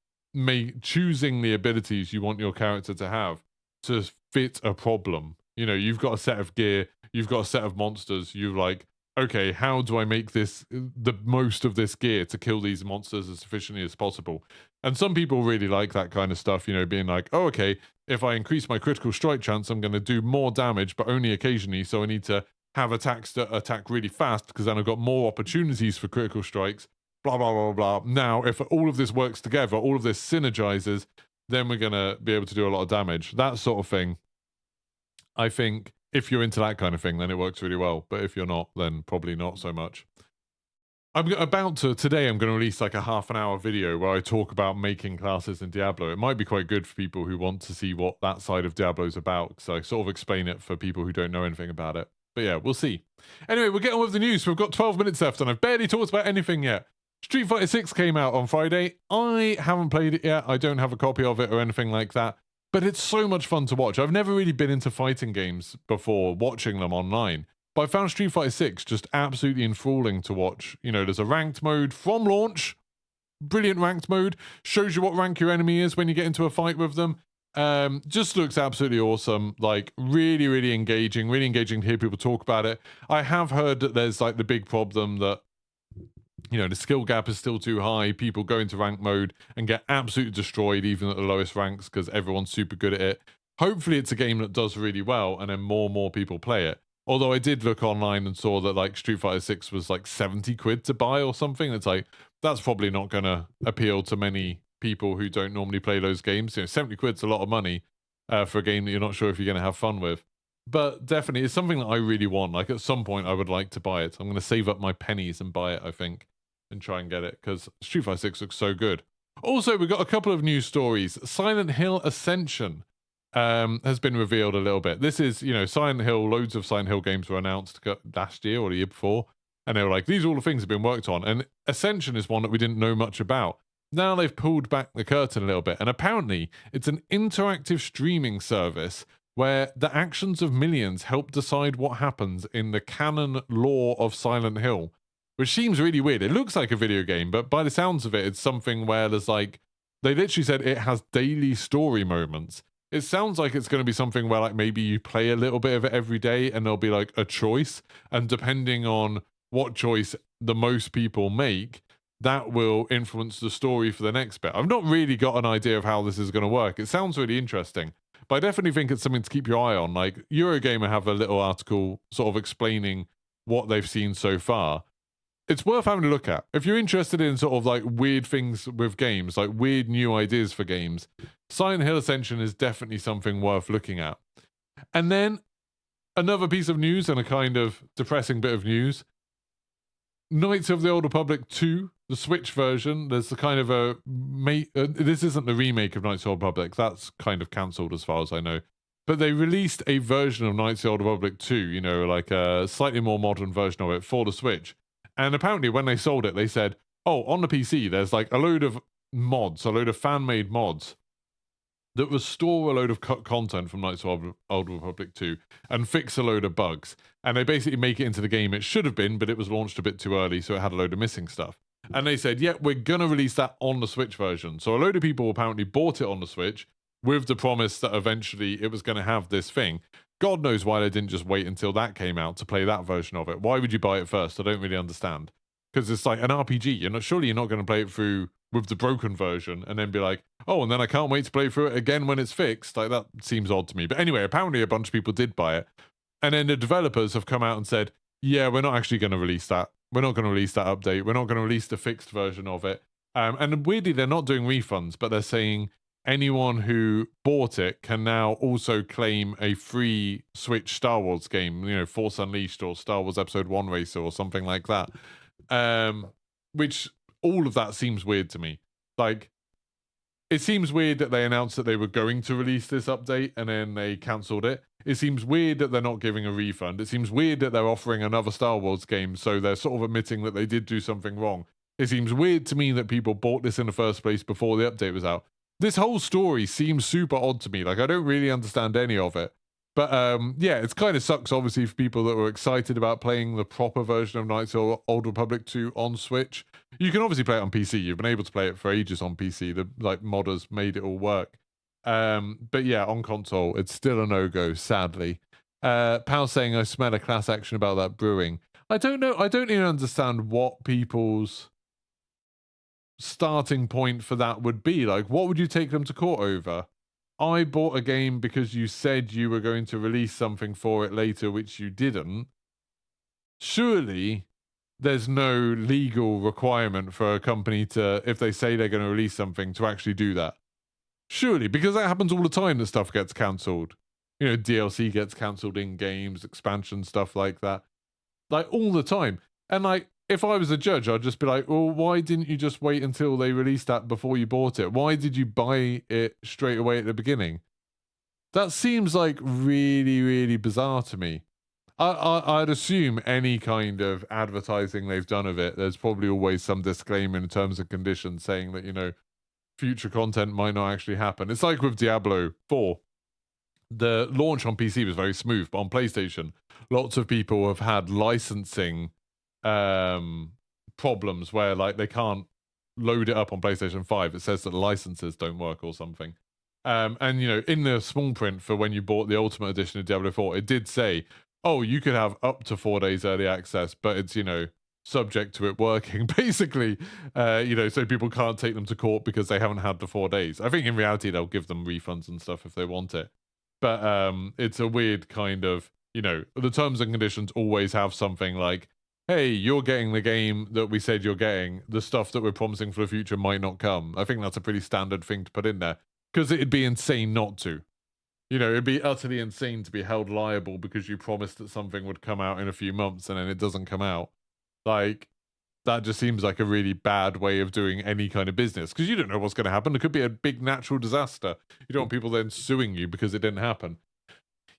choosing the abilities you want your character to have to fit a problem. You know, you've got a set of gear, you've got a set of monsters, you're like, okay, how do I make this the most of this gear to kill these monsters as efficiently as possible? And some people really like that kind of stuff, you know, being like, oh, okay, if I increase my critical strike chance, I'm going to do more damage, but only occasionally, so I need to have attacks that attack really fast, because then I've got more opportunities for critical strikes, blah, blah, blah, blah. Now, if all of this works together, all of this synergizes, then we're going to be able to do a lot of damage. That sort of thing, I think, if you're into that kind of thing, then it works really well. But if you're not, then probably not so much. Today I'm going to release like a half-an-hour video where I talk about making classes in Diablo. It might be quite good for people who want to see what that side of Diablo is about, because I sort of explain it for people who don't know anything about it. But yeah, we'll see. Anyway, we'll get on with the news. We've got 12 minutes left, and I've barely talked about anything yet. Street Fighter 6 came out on Friday. I haven't played it yet. I don't have a copy of it or anything like that. But it's so much fun to watch. I've never really been into fighting games before, watching them online. But I found Street Fighter 6 just absolutely enthralling to watch. You know, there's a ranked mode from launch. Brilliant ranked mode. Shows you what rank your enemy is when you get into a fight with them. Just looks absolutely awesome. Like, really, really engaging. Really engaging to hear people talk about it. I have heard that there's like the big problem that, you know, the skill gap is still too high. People go into rank mode and get absolutely destroyed, even at the lowest ranks, because everyone's super good at it. Hopefully it's a game that does really well, and then more and more people play it. Although I did look online and saw that like Street Fighter 6 was like 70 quid to buy or something. It's like, that's probably not going to appeal to many people who don't normally play those games. You know, 70 quid's a lot of money for a game that you're not sure if you're going to have fun with. But definitely, it's something that I really want. Like, at some point, I would like to buy it. I'm going to save up my pennies and buy it, I think, and try and get it, because Street Fighter 6 looks so good. Also, we've got a couple of news stories. Silent Hill Ascension has been revealed a little bit. This is, you know, Silent Hill, loads of Silent Hill games were announced last year or the year before, and they were like, these are all the things that have been worked on, and Ascension is one that we didn't know much about. Now they've pulled back the curtain a little bit, and apparently it's an interactive streaming service where the actions of millions help decide what happens in the canon lore of Silent Hill, which seems really weird. It looks like a video game, but by the sounds of it, it's something where there's like, they literally said it has daily story moments. It sounds like it's going to be something where like maybe you play a little bit of it every day and there'll be like a choice, and depending on what choice the most people make, that will influence the story for the next bit. I've not really got an idea of how this is going to work. It sounds really interesting, but I definitely think it's something to keep your eye on. Like, Eurogamer have a little article sort of explaining what they've seen so far. It's worth having a look at. If you're interested in sort of like weird things with games, like weird new ideas for games, Silent Hill Ascension is definitely something worth looking at. And then another piece of news, and a kind of depressing bit of news. Knights of the Old Republic 2, the Switch version, there's the kind of a... this isn't the remake of Knights of the Old Republic. That's kind of cancelled as far as I know. But they released a version of Knights of the Old Republic 2, you know, like a slightly more modern version of it for the Switch. And apparently when they sold it, they said, oh, on the PC, there's like a load of mods, a load of fan-made mods that restore a load of cut content from Knights of Old Republic 2 and fix a load of bugs. And they basically make it into the game it should have been, but it was launched a bit too early, so it had a load of missing stuff. And they said, yeah, we're going to release that on the Switch version. So a load of people apparently bought it on the Switch, with the promise that eventually it was going to have this thing. God knows why they didn't just wait until that came out to play that version of it. Why would you buy it first? I don't really understand. Because it's like an RPG. Surely you're not going to play it through with the broken version and then be like, oh, and then I can't wait to play through it again when it's fixed. Like, that seems odd to me. But anyway, apparently a bunch of people did buy it. And then the developers have come out and said, yeah, we're not actually going to release that. We're not going to release that update. We're not going to release the fixed version of it. And weirdly, they're not doing refunds, but they're saying anyone who bought it can now also claim a free Switch Star Wars game, Force Unleashed or Star Wars Episode 1 Racer or something like that. Which all of that seems weird to me. Like, it seems weird that they announced that they were going to release this update and then they cancelled it. It seems weird that they're not giving a refund. It seems weird that they're offering another Star Wars game, so they're sort of admitting that they did do something wrong. It seems weird to me that people bought this in the first place before the update was out. This whole story seems super odd to me. Like, I don't really understand any of it. But yeah, it kind of sucks, obviously, for people that were excited about playing the proper version of Knights of the Old Republic 2 on Switch. You can obviously play it on PC. You've been able to play it for ages on PC. The modders made it all work. But yeah, on console, it's still a no-go, sadly. Pal saying, I smell a class action about that brewing. I don't know. I don't even understand what people's starting point for that would be. Like, what would you take them to court over? I bought a game because you said you were going to release something for it later, which you didn't. Surely there's no legal requirement for a company to, if they say they're going to release something, to actually do that. Surely, because that happens all the time that stuff gets cancelled. DLC gets cancelled in games, expansion, stuff like that. Like, all the time. And like, if I was a judge, I'd just be like, well, why didn't you just wait until they released that before you bought it? Why did you buy it straight away at the beginning? That seems like really, really bizarre to me. I'd assume any kind of advertising they've done of it, there's probably always some disclaimer in terms and conditions saying that, future content might not actually happen. It's like with Diablo 4. The launch on PC was very smooth, but on PlayStation, lots of people have had licensing problems where like they can't load it up on PlayStation 5. It says that the licenses don't work or something. And in the small print for when you bought the Ultimate Edition of Diablo 4, it did say, oh, you could have up to 4 days early access, but it's subject to it working, basically. So people can't take them to court because they haven't had the 4 days. I think in reality they'll give them refunds and stuff if they want it, but it's a weird kind of, the terms and conditions always have something like, hey, you're getting the game that we said you're getting. The stuff that we're promising for the future might not come. I think that's a pretty standard thing to put in there, because it'd be insane not to. It'd be utterly insane to be held liable because you promised that something would come out in a few months and then it doesn't come out. Like, that just seems like a really bad way of doing any kind of business, because you don't know what's going to happen. It could be a big natural disaster. You don't want people then suing you because it didn't happen.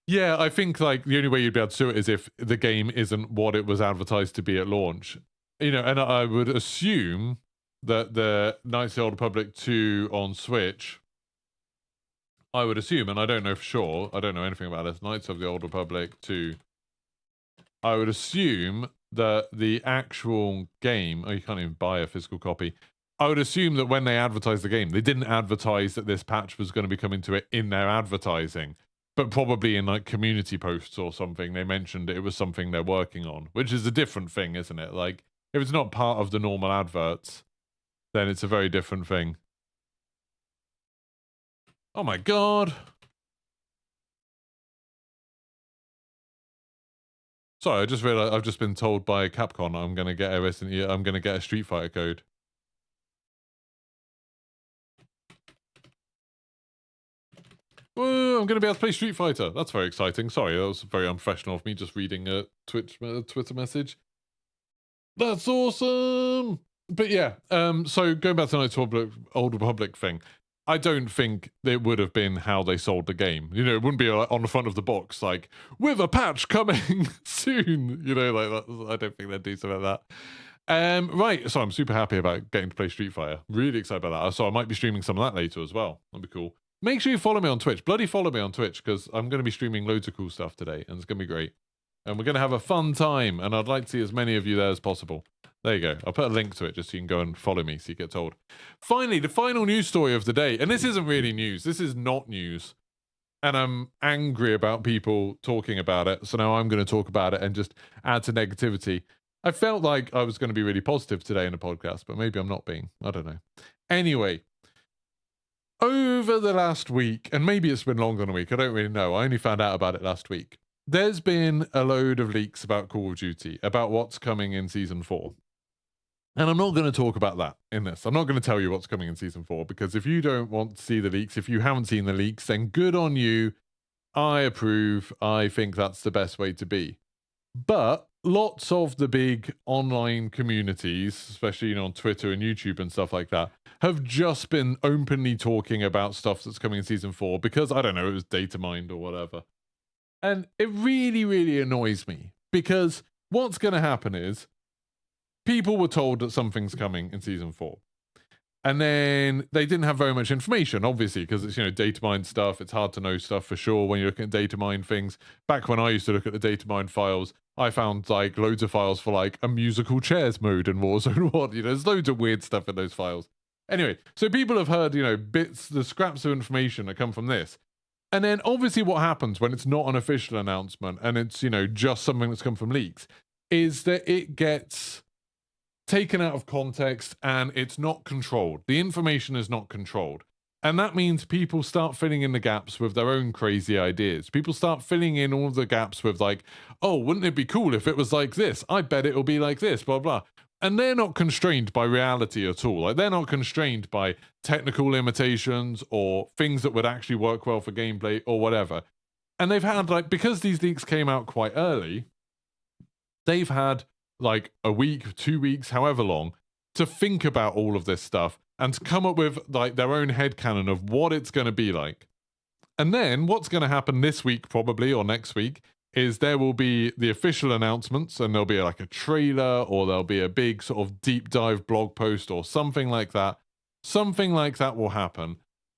Yeah, I think like the only way you'd be able to sue it is if the game isn't what it was advertised to be at launch. And I would assume that the Knights of the Old Republic 2 on Switch, I would assume, and I don't know for sure, I don't know anything about this, Knights of the Old Republic 2, I would assume that the actual game, you can't even buy a physical copy, I would assume that when they advertised the game, they didn't advertise that this patch was going to be coming to it in their advertising. But probably in like community posts or something, they mentioned it was something they're working on, which is a different thing, isn't it? Like, if it's not part of the normal adverts, then it's a very different thing. Oh my god. Sorry, I just realized I've just been told by Capcom I'm going to get a Street Fighter code. Woo, I'm going to be able to play Street Fighter. That's very exciting. Sorry, that was very unprofessional of me just reading a Twitter message. That's awesome! But yeah, so going back to the Knights of the Old Republic thing, I don't think it would have been how they sold the game. It wouldn't be like on the front of the box, like, with a patch coming soon. Like that. I don't think they'd do something like that. Right, so I'm super happy about getting to play Street Fighter. Really excited about that. So I might be streaming some of that later as well. That'd be cool. Make sure you follow me on Twitch. Bloody follow me on Twitch, because I'm going to be streaming loads of cool stuff today, and it's going to be great. And we're going to have a fun time, and I'd like to see as many of you there as possible. There you go. I'll put a link to it just so you can go and follow me so you get told. Finally, the final news story of the day. And this isn't really news. This is not news. And I'm angry about people talking about it. So now I'm going to talk about it and just add to negativity. I felt like I was going to be really positive today in the podcast, but maybe I'm not being. I don't know. Anyway, over the last week, and maybe it's been longer than a week, I don't really know. I only found out about it last week. There's been a load of leaks about Call of Duty, about what's coming in Season 4. And I'm not going to talk about that in this. I'm not going to tell you what's coming in Season 4, because if you don't want to see the leaks, if you haven't seen the leaks, then good on you. I approve. I think that's the best way to be. But lots of the big online communities, especially on Twitter and YouTube and stuff like that, have just been openly talking about stuff that's coming in Season 4 because, I don't know, it was data mined or whatever. And it really, really annoys me, because what's going to happen is people were told that something's coming in Season 4. And then they didn't have very much information, obviously, because it's, data mine stuff. It's hard to know stuff for sure when you're looking at data mine things. Back when I used to look at the data mine files, I found like loads of files for like a musical chairs mode in Warzone 1. There's loads of weird stuff in those files. Anyway, so people have heard, bits, the scraps of information that come from this. And then obviously what happens when it's not an official announcement and it's, just something that's come from leaks is that it gets taken out of context and it's not controlled. The information is not controlled. And that means people start filling in the gaps with their own crazy ideas. People start filling in all the gaps with like, oh, wouldn't it be cool if it was like this? I bet it'll be like this, blah, blah. And they're not constrained by reality at all. Like, they're not constrained by technical limitations or things that would actually work well for gameplay or whatever. And they've had, like, because these leaks came out quite early, they've had, like, a week, 2 weeks, however long, to think about all of this stuff and to come up with, like, their own headcanon of what it's going to be like. And then what's going to happen this week, probably, or next week, is there will be the official announcements, and there'll be like a trailer, or there'll be a big sort of deep dive blog post or something like that. Something like that will happen,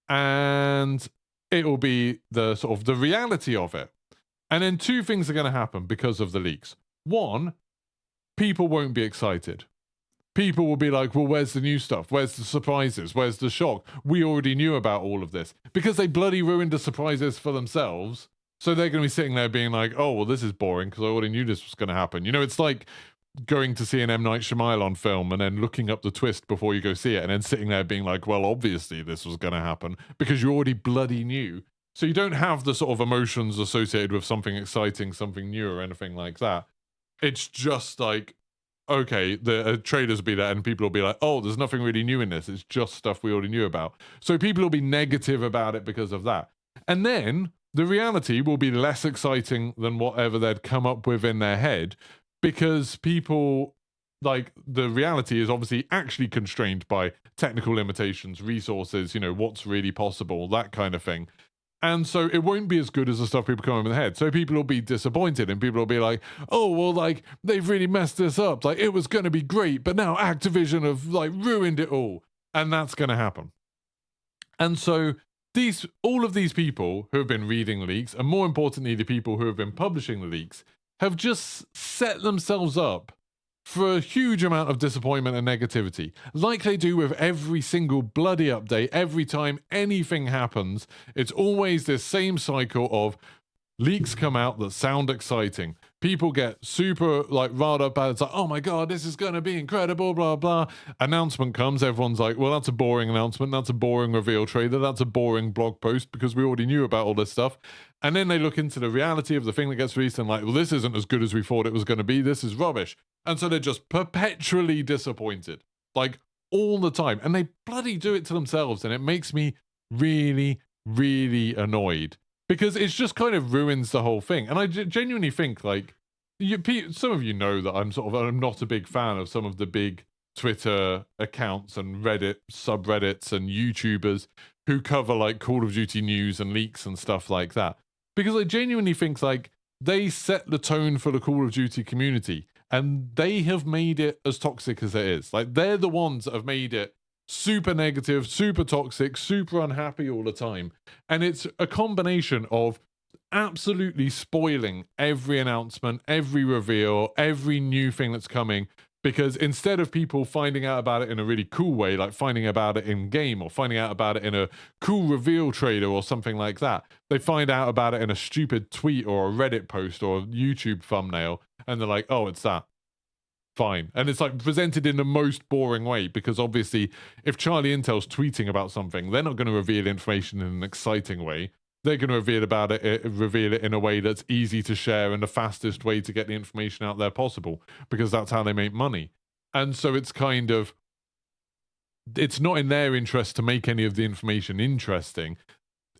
and it will be the sort of the reality of it. And then two things are going to happen because of the leaks. One, people won't be excited. People will be like, well, where's the new stuff? Where's the surprises? Where's the shock? We already knew about all of this. Because they bloody ruined the surprises for themselves. So they're going to be sitting there being like, oh, well, this is boring because I already knew this was going to happen. It's like going to see an M. Night Shyamalan film and then looking up the twist before you go see it and then sitting there being like, well, obviously this was going to happen because you already bloody knew. So you don't have the sort of emotions associated with something exciting, something new or anything like that. It's just like, okay, the traders will be there and people will be like, oh, there's nothing really new in this. It's just stuff we already knew about. So people will be negative about it because of that. And then the reality will be less exciting than whatever they'd come up with in their head, because people, like, the reality is obviously actually constrained by technical limitations, resources, what's really possible, that kind of thing. And so it won't be as good as the stuff people come up with in their head. So people will be disappointed and people will be like, oh, well, like, they've really messed this up. Like, it was going to be great, but now Activision have, like, ruined it all. And that's going to happen. And so all of these people who have been reading leaks, and more importantly, the people who have been publishing the leaks, have just set themselves up for a huge amount of disappointment and negativity, like they do with every single bloody update. Every time anything happens, it's always this same cycle of leaks come out that sound exciting. People get super, like, riled up about it. It's like, oh my God, this is going to be incredible, blah, blah. Announcement comes. Everyone's like, well, that's a boring announcement. That's a boring reveal trailer. That's a boring blog post because we already knew about all this stuff. And then they look into the reality of the thing that gets released and like, well, this isn't as good as we thought it was going to be. This is rubbish. And so they're just perpetually disappointed, like, all the time. And they bloody do it to themselves. And it makes me really, really annoyed. Because it just kind of ruins the whole thing. And I genuinely think, like, some of you know that I'm not a big fan of some of the big Twitter accounts and Reddit subreddits and YouTubers who cover, like, Call of Duty news and leaks and stuff like that. Because I genuinely think, like, they set the tone for the Call of Duty community. And they have made it as toxic as it is. Like, they're the ones that have made it super negative, super toxic, super unhappy all the time. And it's a combination of absolutely spoiling every announcement, every reveal, every new thing that's coming, Because instead of people finding out about it in a really cool way, like finding about it in game or finding out about it in a cool reveal trailer or something like that, they find out about it in a stupid tweet or a Reddit post or a YouTube thumbnail, and they're like, oh, it's that. Fine. And it's like presented in the most boring way, because obviously if Charlie Intel's tweeting about something, they're not going to reveal information in an exciting way. They're going to reveal it in a way that's easy to share and the fastest way to get the information out there possible, because that's how they make money. And so it's kind of, it's not in their interest to make any of the information interesting.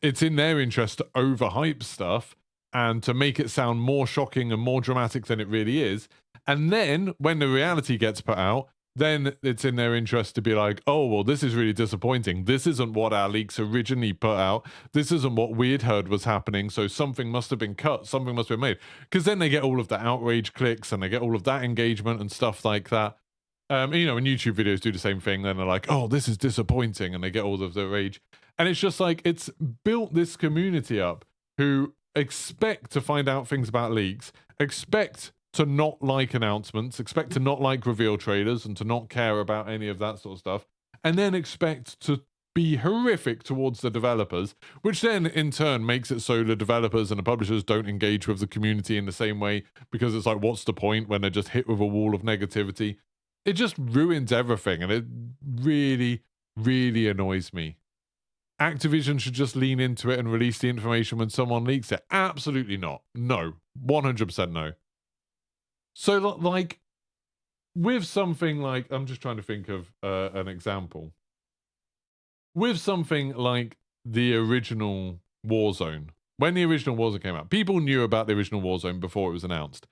It's in their interest to overhype stuff and to make it sound more shocking and more dramatic than it really is. And then when the reality gets put out, then it's in their interest to be like, oh, well, this is really disappointing. This isn't what our leaks originally put out. This isn't what we'd heard was happening. So something must have been cut. Something must have been made. Because then they get all of the outrage clicks and they get all of that engagement and stuff like that. You know, and YouTube videos do the same thing. Then they're like, oh, this is disappointing. And they get all of the rage. And it's just like, it's built this community up who expect to find out things about leaks, expect to not like announcements, expect to not like reveal trailers and to not care about any of that sort of stuff, and then expect to be horrific towards the developers, which then in turn makes it so the developers and the publishers don't engage with the community in the same way, because it's like, what's the point when they're just hit with a wall of negativity? It just ruins everything, and it really, really annoys me. Activision should just lean into it and release the information when someone leaks it. Absolutely not. No. 100% no. So, like, with something like, I'm just trying to think of an example. With something like the original Warzone, when the original Warzone came out, people knew about the original Warzone before it was announced.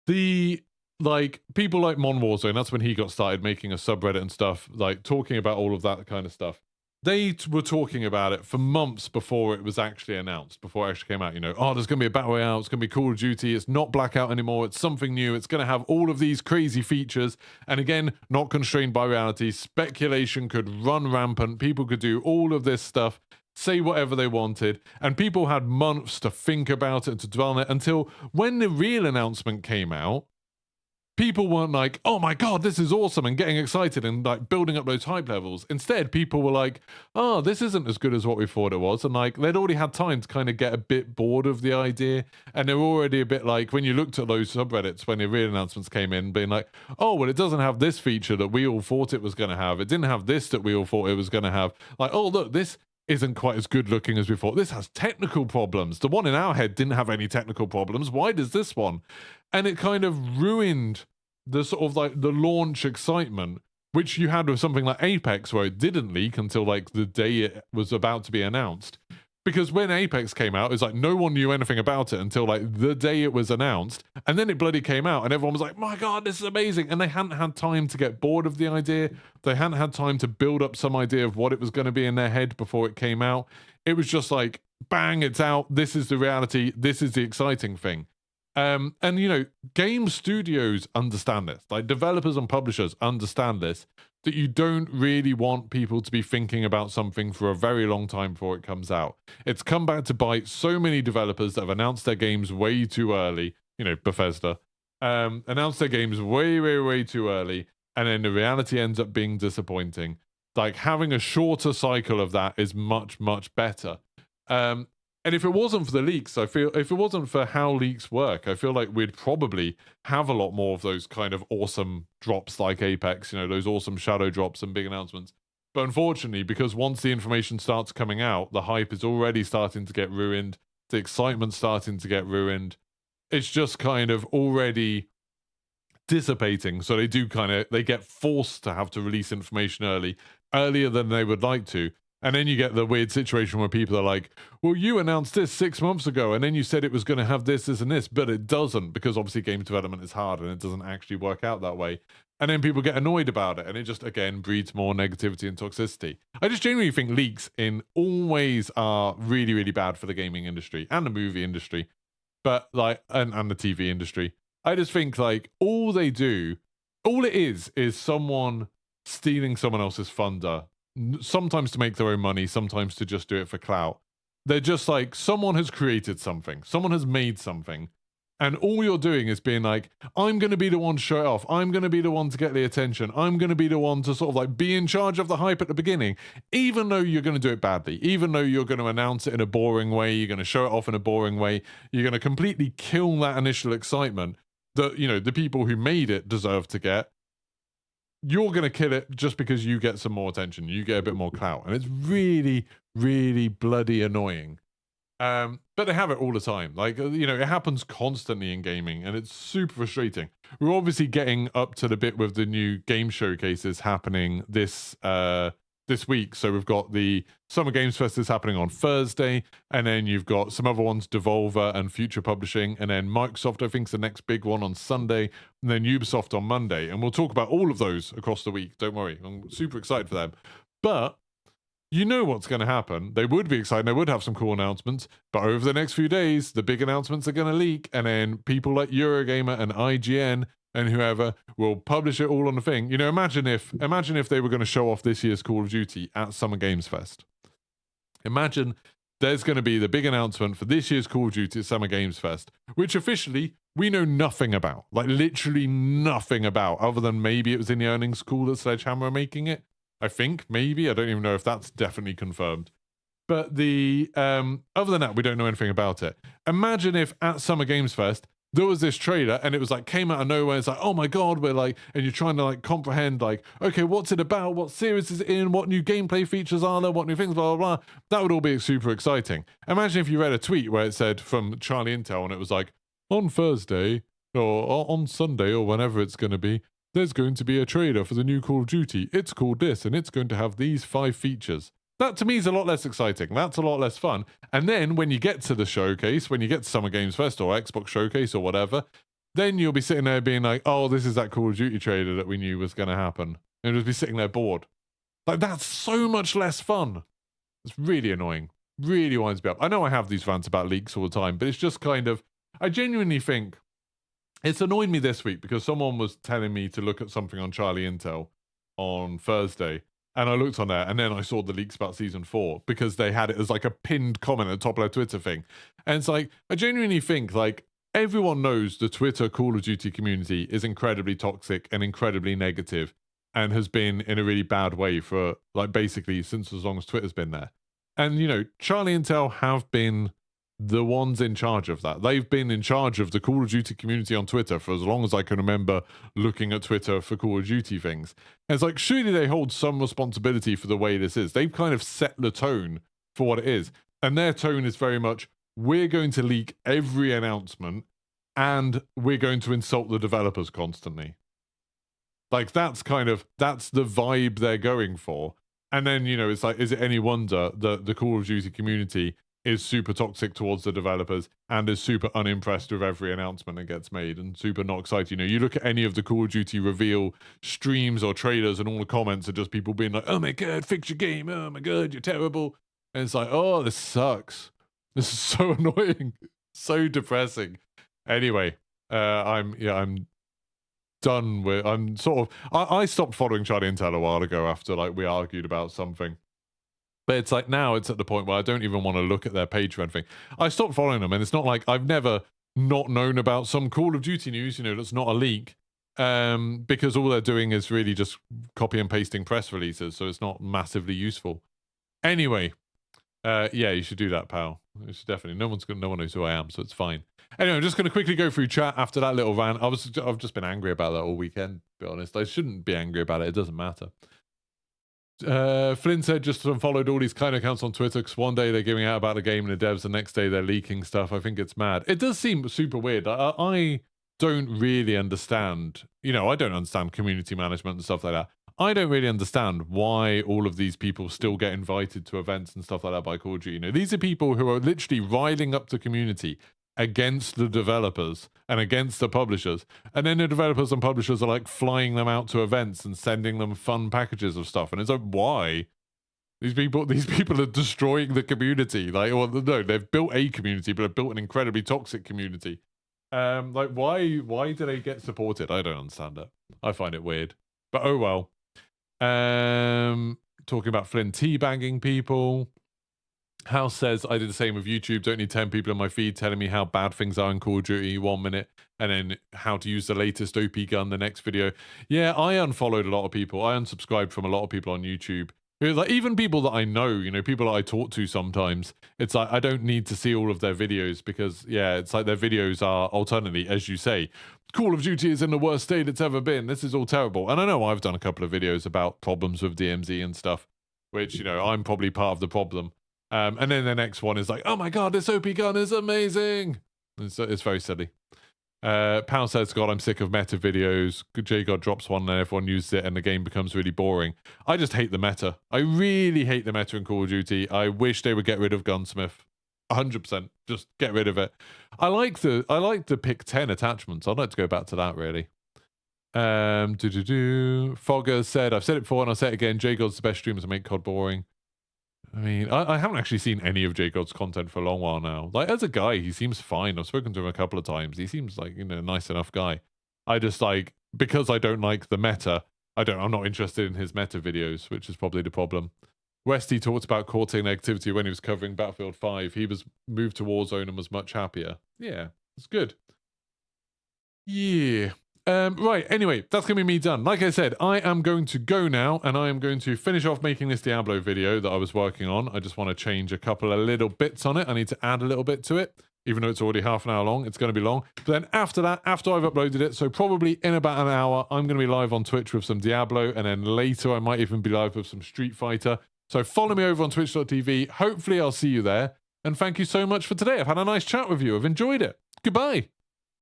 People like Mon Warzone, that's when he got started making a subreddit and stuff, like, talking about all of that kind of stuff. They were talking about it for months before it was actually announced, before it actually came out. You know, oh, there's going to be a Battle Royale, it's going to be Call of Duty, it's not Blackout anymore, it's something new, it's going to have all of these crazy features, and again, not constrained by reality. Speculation could run rampant, people could do all of this stuff, say whatever they wanted, and people had months to think about it and to dwell on it, until when the real announcement came out, people weren't like, oh my god, this is awesome, and getting excited and like building up those hype levels. Instead, people were like, oh, this isn't as good as what we thought it was. And like, they'd already had time to kind of get a bit bored of the idea. And they're already a bit like, when you looked at those subreddits, when the real announcements came in, being like, oh, well, it doesn't have this feature that we all thought it was going to have. It didn't have this that we all thought it was going to have. Like, oh, look, this isn't quite as good looking as we thought. This has technical problems. The one in our head didn't have any technical problems. Why does this one? And it kind of ruined the sort of like the launch excitement, which you had with something like Apex, where it didn't leak until like the day it was about to be announced. Because when Apex came out, it's like no one knew anything about it until like the day it was announced. And then it bloody came out and everyone was like, my God, this is amazing. And they hadn't had time to get bored of the idea. They hadn't had time to build up some idea of what it was going to be in their head before it came out. It was just like, bang, it's out. This is the reality. This is the exciting thing. And, you know, game studios understand this. Like, developers and publishers understand this, that you don't really want people to be thinking about something for a very long time before it comes out. It's come back to bite so many developers that have announced their games way too early. You know, Bethesda announced their games way, way, way too early, and then the reality ends up being disappointing. Like, having a shorter cycle of that is much, much better. And if it wasn't for the leaks, I feel, if it wasn't for how leaks work, I feel like we'd probably have a lot more of those kind of awesome drops like Apex, you know, those awesome shadow drops and big announcements. But unfortunately, because once the information starts coming out, the hype is already starting to get ruined, the excitement's starting to get ruined. It's just kind of already dissipating. So they get forced to have to release information earlier than they would like to. And then you get the weird situation where people are like, well, you announced this 6 months ago, and then you said it was going to have this, this, and this, but it doesn't, because obviously game development is hard, and it doesn't actually work out that way. And then people get annoyed about it, and it just, again, breeds more negativity and toxicity. I just genuinely think leaks in all ways are really, really bad for the gaming industry, and the movie industry, but like, and the TV industry. I just think, like, all it is someone stealing someone else's thunder, sometimes to make their own money, sometimes to just do it for clout. They're just like, someone has created something, someone has made something, And all you're doing is being like, I'm going to be the one to show it off. I'm going to be the one to get the attention. I'm going to be the one to sort of like be in charge of the hype at the beginning, even though you're going to do it badly, even though you're going to announce it in a boring way, you're going to show it off in a boring way, you're going to completely kill that initial excitement that, you know, the people who made it deserve to get. You're going to kill it just because you get some more attention, you get a bit more clout. And it's really, really bloody annoying. But they have it all the time. Like, you know, it happens constantly in gaming, and it's super frustrating. We're obviously getting up to the bit with the new game showcases happening this week. So we've got the Summer Games Fest is happening on Thursday, and then you've got some other ones, Devolver and Future Publishing, and then Microsoft, I think, is the next big one on Sunday, and then Ubisoft on Monday. And we'll talk about all of those across the week. Don't worry. I'm super excited for them. But you know what's going to happen. They would be excited. They would have some cool announcements. But over the next few days, the big announcements are going to leak. And then people like Eurogamer and IGN and whoever will publish it all on the thing. You know, imagine if they were going to show off this year's Call of Duty at Summer Games Fest. Imagine there's going to be the big announcement for this year's Call of Duty at Summer Games Fest, which officially we know nothing about. Like, literally nothing about, other than maybe it was in the earnings call that Sledgehammer are making it. I think, maybe. I don't even know if that's definitely confirmed. But the other than that, we don't know anything about it. Imagine if at Summer Games Fest, there was this trailer and it was like, came out of nowhere. It's like, oh my God, we're like, and you're trying to like comprehend like, okay, what's it about? What series is it in? What new gameplay features are there? What new things, blah, blah, blah. That would all be super exciting. Imagine if you read a tweet where it said from Charlie Intel and it was like, on Thursday or on Sunday or whenever it's going to be, there's going to be a trailer for the new Call of Duty. It's called this, and it's going to have these 5 features. That, to me, is a lot less exciting. That's a lot less fun. And then, when you get to the showcase, when you get to Summer Games Fest or Xbox Showcase or whatever, then you'll be sitting there being like, oh, this is that Call of Duty trailer that we knew was going to happen. And you'll just be sitting there bored. Like, that's so much less fun. It's really annoying. Really winds me up. I know I have these rants about leaks all the time, but it's just kind of... I genuinely think... It's annoyed me this week because someone was telling me to look at something on Charlie Intel on Thursday, and I looked on there, and then I saw the leaks about Season 4 because they had it as like a pinned comment at the top of their Twitter thing. And it's like, I genuinely think like everyone knows the Twitter Call of Duty community is incredibly toxic and incredibly negative and has been in a really bad way for like basically since as long as Twitter's been there. And, you know, Charlie Intel have been the ones in charge of that. They've been in charge of the Call of Duty community on Twitter for as long as I can remember looking at Twitter for Call of Duty things. And it's like, surely they hold some responsibility for the way this is. They've kind of set the tone for what it is. And their tone is very much, we're going to leak every announcement and we're going to insult the developers constantly. Like, that's the vibe they're going for. And then, you know, it's like, is it any wonder that the Call of Duty community is super toxic towards the developers and is super unimpressed with every announcement that gets made and super not excited? You know, you look at any of the Call of Duty reveal streams or trailers and all the comments are just people being like, oh my God, fix your game. Oh my God, you're terrible. And it's like, oh, this sucks. This is so annoying. So depressing. Anyway, I'm done with, I stopped following Charlie Intel a while ago after like we argued about something. But it's like now it's at the point where I don't even want to look at their page or anything. I stopped following them, and it's not like I've never not known about some Call of Duty news, you know, that's not a leak, because all they're doing is really just copy and pasting press releases, so it's not massively useful. Anyway, yeah, you should do that, pal. You should definitely. No one knows who I am, so it's fine. Anyway, I'm just going to quickly go through chat after that little rant. I've just been angry about that all weekend, to be honest. I shouldn't be angry about it. It doesn't matter. Flynn said just unfollowed all these kind of accounts on Twitter because one day they're giving out about a game and the devs, the next day they're leaking stuff. I think it's mad. It does seem super weird. I don't really understand, you know, I don't understand community management and stuff like that. I don't really understand why all of these people still get invited to events and stuff like that by Call of Duty. You know, these are people who are literally riling up the community against the developers and against the publishers, and then the developers and publishers are like flying them out to events and sending them fun packages of stuff, and it's like, why? These people are destroying the community. Like, well, no, they've built a community, but they've built an incredibly toxic community. Like, why do they get supported? I don't understand it. I find it weird, but oh well. Talking about Flynn teabagging people. House says, I did the same with YouTube. Don't need 10 people in my feed telling me how bad things are in Call of Duty 1 minute and then how to use the latest OP gun the next video. Yeah, I unfollowed a lot of people. I unsubscribed from a lot of people on YouTube. Like, even people that I know, you know, people that I talk to sometimes, it's like I don't need to see all of their videos because, yeah, it's like their videos are alternately, as you say, Call of Duty is in the worst state it's ever been. This is all terrible. And I know I've done a couple of videos about problems with DMZ and stuff, which, you know, I'm probably part of the problem. And then the next one is like, oh my god, this OP gun is amazing. It's very silly. Pound says, God, I'm sick of meta videos. JGod drops one and everyone uses it and the game becomes really boring. I just hate the meta. I really hate the meta in Call of Duty. I wish they would get rid of Gunsmith. 100%. Just get rid of it. I like the pick 10 attachments. I'd like to go back to that, really. Fogger said, I've said it before and I'll say it again, JGod's the best streamer to make COD boring. I mean, I haven't actually seen any of JGod's content for a long while now. Like, as a guy, he seems fine. I've spoken to him a couple of times. He seems like, you know, a nice enough guy. I just, like, because I don't like the meta, I'm not interested in his meta videos, which is probably the problem. Westy talked about courting negativity when he was covering Battlefield 5. He was moved to Warzone and was much happier. Yeah, it's good. Yeah. Right, anyway, that's going to be me done. Like I said, I am going to go now, and I am going to finish off making this Diablo video that I was working on. I just want to change a couple of little bits on it. I need to add a little bit to it, even though it's already half an hour long. It's going to be long. But then after that, after I've uploaded it, so probably in about an hour, I'm going to be live on Twitch with some Diablo, and then later I might even be live with some Street Fighter. So follow me over on twitch.tv. Hopefully I'll see you there. And thank you so much for today. I've had a nice chat with you. I've enjoyed it. Goodbye.